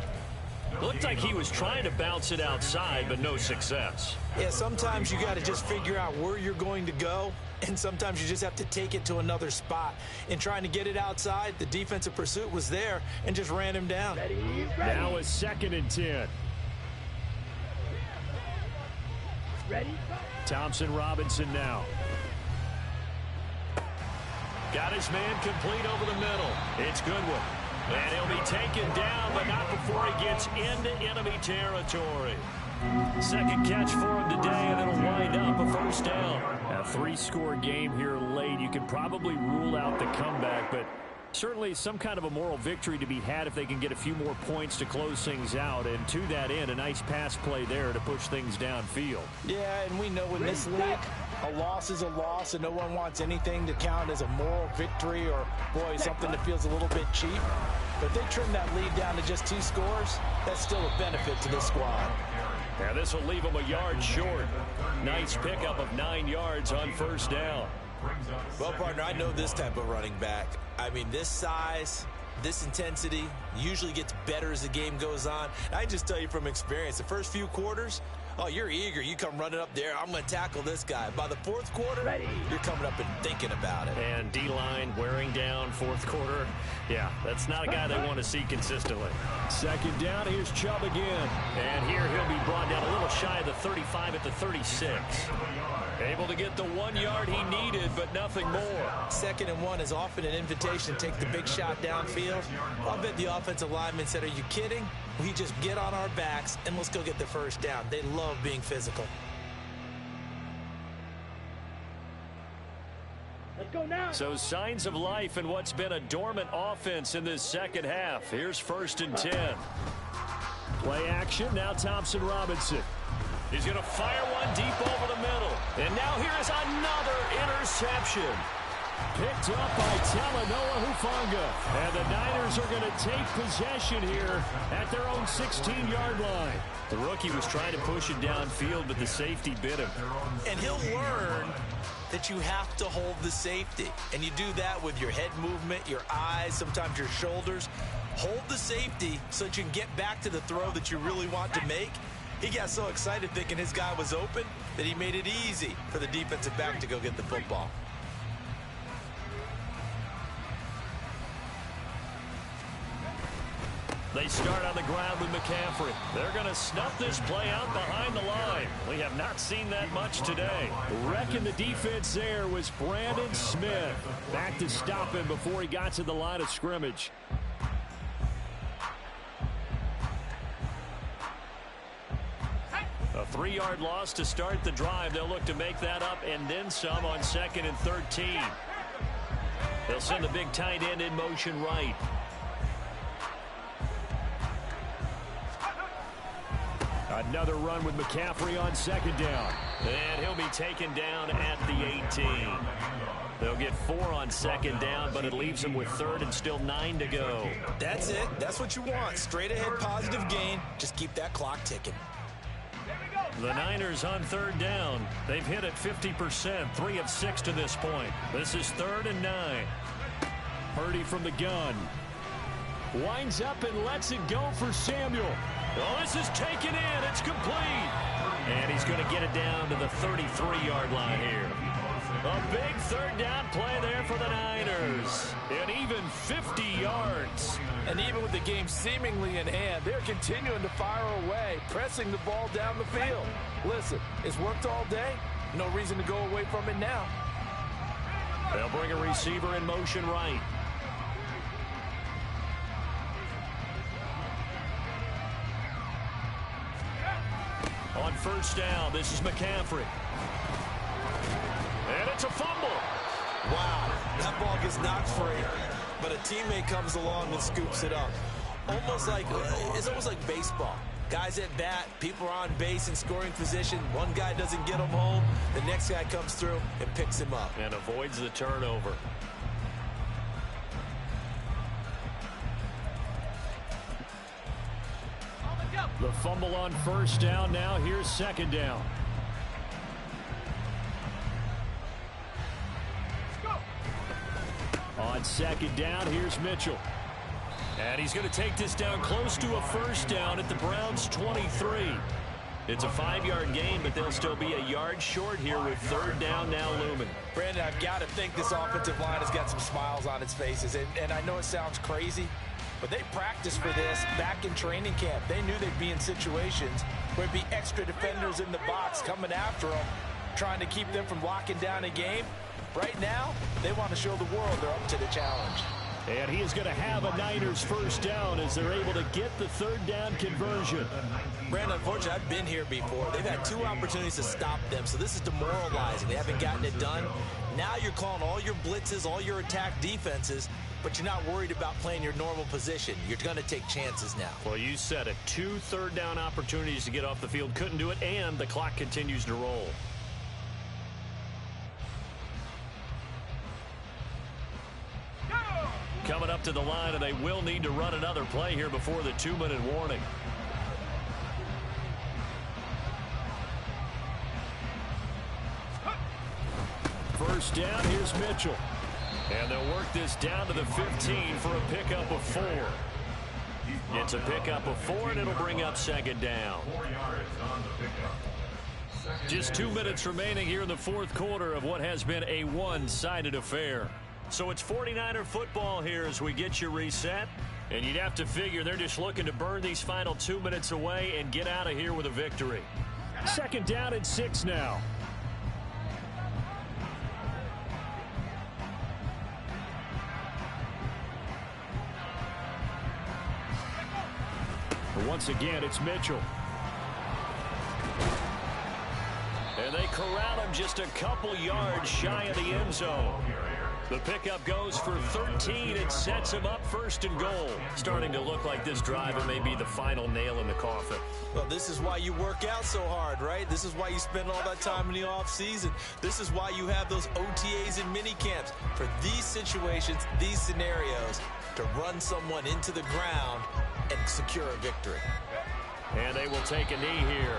Looked like he was trying to bounce it outside, but no success. Yeah, sometimes you got to just figure out where you're going to go, and sometimes you just have to take it to another spot. In trying to get it outside, the defensive pursuit was there and just ran him down. Ready. Now a 2nd and 10. Ready. Thompson Robinson now. Got his man complete over the middle. It's Goodwin. And he'll be taken down, but not before he gets into enemy territory. 2nd catch for him today, and it'll wind up a 1st down. A 3-score game here late. You can probably rule out the comeback, but certainly some kind of a moral victory to be had if they can get a few more points to close things out. And to that end, a nice pass play there to push things downfield. Yeah, and we know in this league, a loss is a loss, and no one wants anything to count as a moral victory or, boy, something that feels a little bit cheap. But if they trim that lead down to just 2 scores, that's still a benefit to this squad. Now this will leave them a yard short. Nice pickup of 9 yards on 1st down. Well, partner, I know this type of running back. I mean, this size, this intensity usually gets better as the game goes on. I just tell you from experience, the first few quarters, oh, you're eager. You come running up there. I'm going to tackle this guy. By the 4th quarter, you're coming up and thinking about it. And D-line wearing down 4th quarter. Yeah, that's not a guy they want to see consistently. 2nd down, here's Chubb again. And here he'll be brought down a little shy of the 35 at the 36. Able to get the 1 yard he needed, but nothing more. 2nd and 1 is often an invitation to take the big shot downfield. I'll bet the offensive lineman said, are you kidding? We just get on our backs and let's go get the 1st down. They love being physical. Let's go now. So signs of life in what's been a dormant offense in this 2nd half. Here's 1st and 10. Play action. Now Thompson Robinson. He's going to fire one deep over the middle. And now here is another interception. Picked up by Talanoa Hufanga. And the Niners are going to take possession here at their own 16-yard line. The rookie was trying to push it downfield, but the safety bit him. And he'll learn that you have to hold the safety. And you do that with your head movement, your eyes, sometimes your shoulders. Hold the safety so that you can get back to the throw that you really want to make. He got so excited thinking his guy was open that he made it easy for the defensive back to go get the football. They start on the ground with McCaffrey. They're going to snuff this play out behind the line. We have not seen that much today. Wrecking the defense there was Brandon Smith. Back to stop him before he got to the line of scrimmage. A 3-yard loss to start the drive. They'll look to make that up and then some on 2nd and 13. They'll send the big tight end in motion right. Another run with McCaffrey on 2nd down. And he'll be taken down at the 18. They'll get 4 on 2nd down, but it leaves them with 3rd and still 9 to go. That's it. That's what you want. Straight ahead positive gain. Just keep that clock ticking. The Niners on 3rd down. They've hit it 50%, 3 of 6 to this point. This is 3rd and 9. Purdy from the gun. Winds up and lets it go for Samuel. Oh, this is taken in. It's complete. And he's going to get it down to the 33-yard line here. A big third down play there for the Niners. And even 50 yards. And even with the game seemingly in hand, they're continuing to fire away, pressing the ball down the field. Listen, it's worked all day. No reason to go away from it now. They'll bring a receiver in motion right. On first down, this is McCaffrey. And it's a fumble. Wow, that ball gets knocked free, but a teammate comes along and scoops it up. It's almost like baseball. Guys at bat, people are on base in scoring position. One guy doesn't get him home. The next guy comes through and picks him up. And avoids the turnover. The fumble on first down. Now here's second down. On second down, here's Mitchell. And he's going to take this down close to a first down at the Browns' 23. It's a 5-yard gain, but they'll still be a yard short here with third down now looming. Brandon, I've got to think this offensive line has got some smiles on its faces. And I know it sounds crazy, but they practiced for this back in training camp. They knew they'd be in situations where it'd be extra defenders in the box coming after them, trying to keep them from locking down a game. Right now, they want to show the world they're up to the challenge. And he is going to have a Niners first down as they're able to get the third down conversion. Brandon, unfortunately, I've been here before. They've had 2 opportunities to stop them, so this is demoralizing. They haven't gotten it done. Now you're calling all your blitzes, all your attack defenses, but you're not worried about playing your normal position. You're going to take chances now. Well, you said it. 2 third down opportunities to get off the field. Couldn't do it, and the clock continues to roll. Coming up to the line, and they will need to run another play here before the 2-minute warning. First down, here's Mitchell. And they'll work this down to the 15 for a pickup of 4. It's a pickup of 4, and it'll bring up second down. 4 yards on the pickup. Just 2 minutes remaining here in the fourth quarter of what has been a one-sided affair. So it's 49er football here as we get you reset. And you'd have to figure they're just looking to burn these final 2 minutes away and get out of here with a victory. Second down and 6 now. Once again, it's Mitchell. And they corral him just a couple yards shy of the end zone. The pickup goes for 13 and sets him up first and goal. Starting to look like this drive, it may be the final nail in the coffin. Well, this is why you work out so hard, right? This is why you spend all that time in the offseason. This is why you have those OTAs and mini camps. For these situations, these scenarios, to run someone into the ground and secure a victory. And they will take a knee here.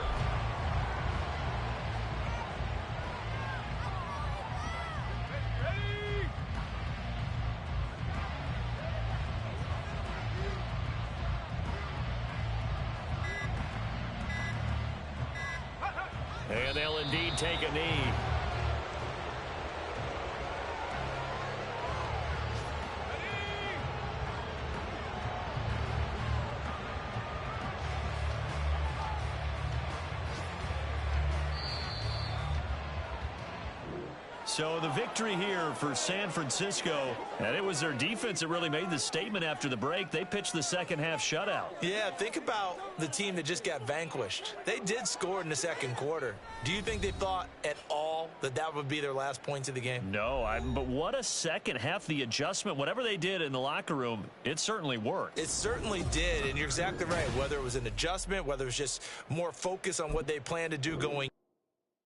And they'll indeed take a knee. So the victory here for San Francisco, and it was their defense that really made the statement after the break. They pitched the second half shutout. Yeah, think about the team that just got vanquished. They did score in the second quarter. Do you think they thought at all that that would be their last points of the game? No, but what a second half. The adjustment, whatever they did in the locker room, it certainly worked. It certainly did, and you're exactly right. Whether it was an adjustment, whether it was just more focus on what they plan to do going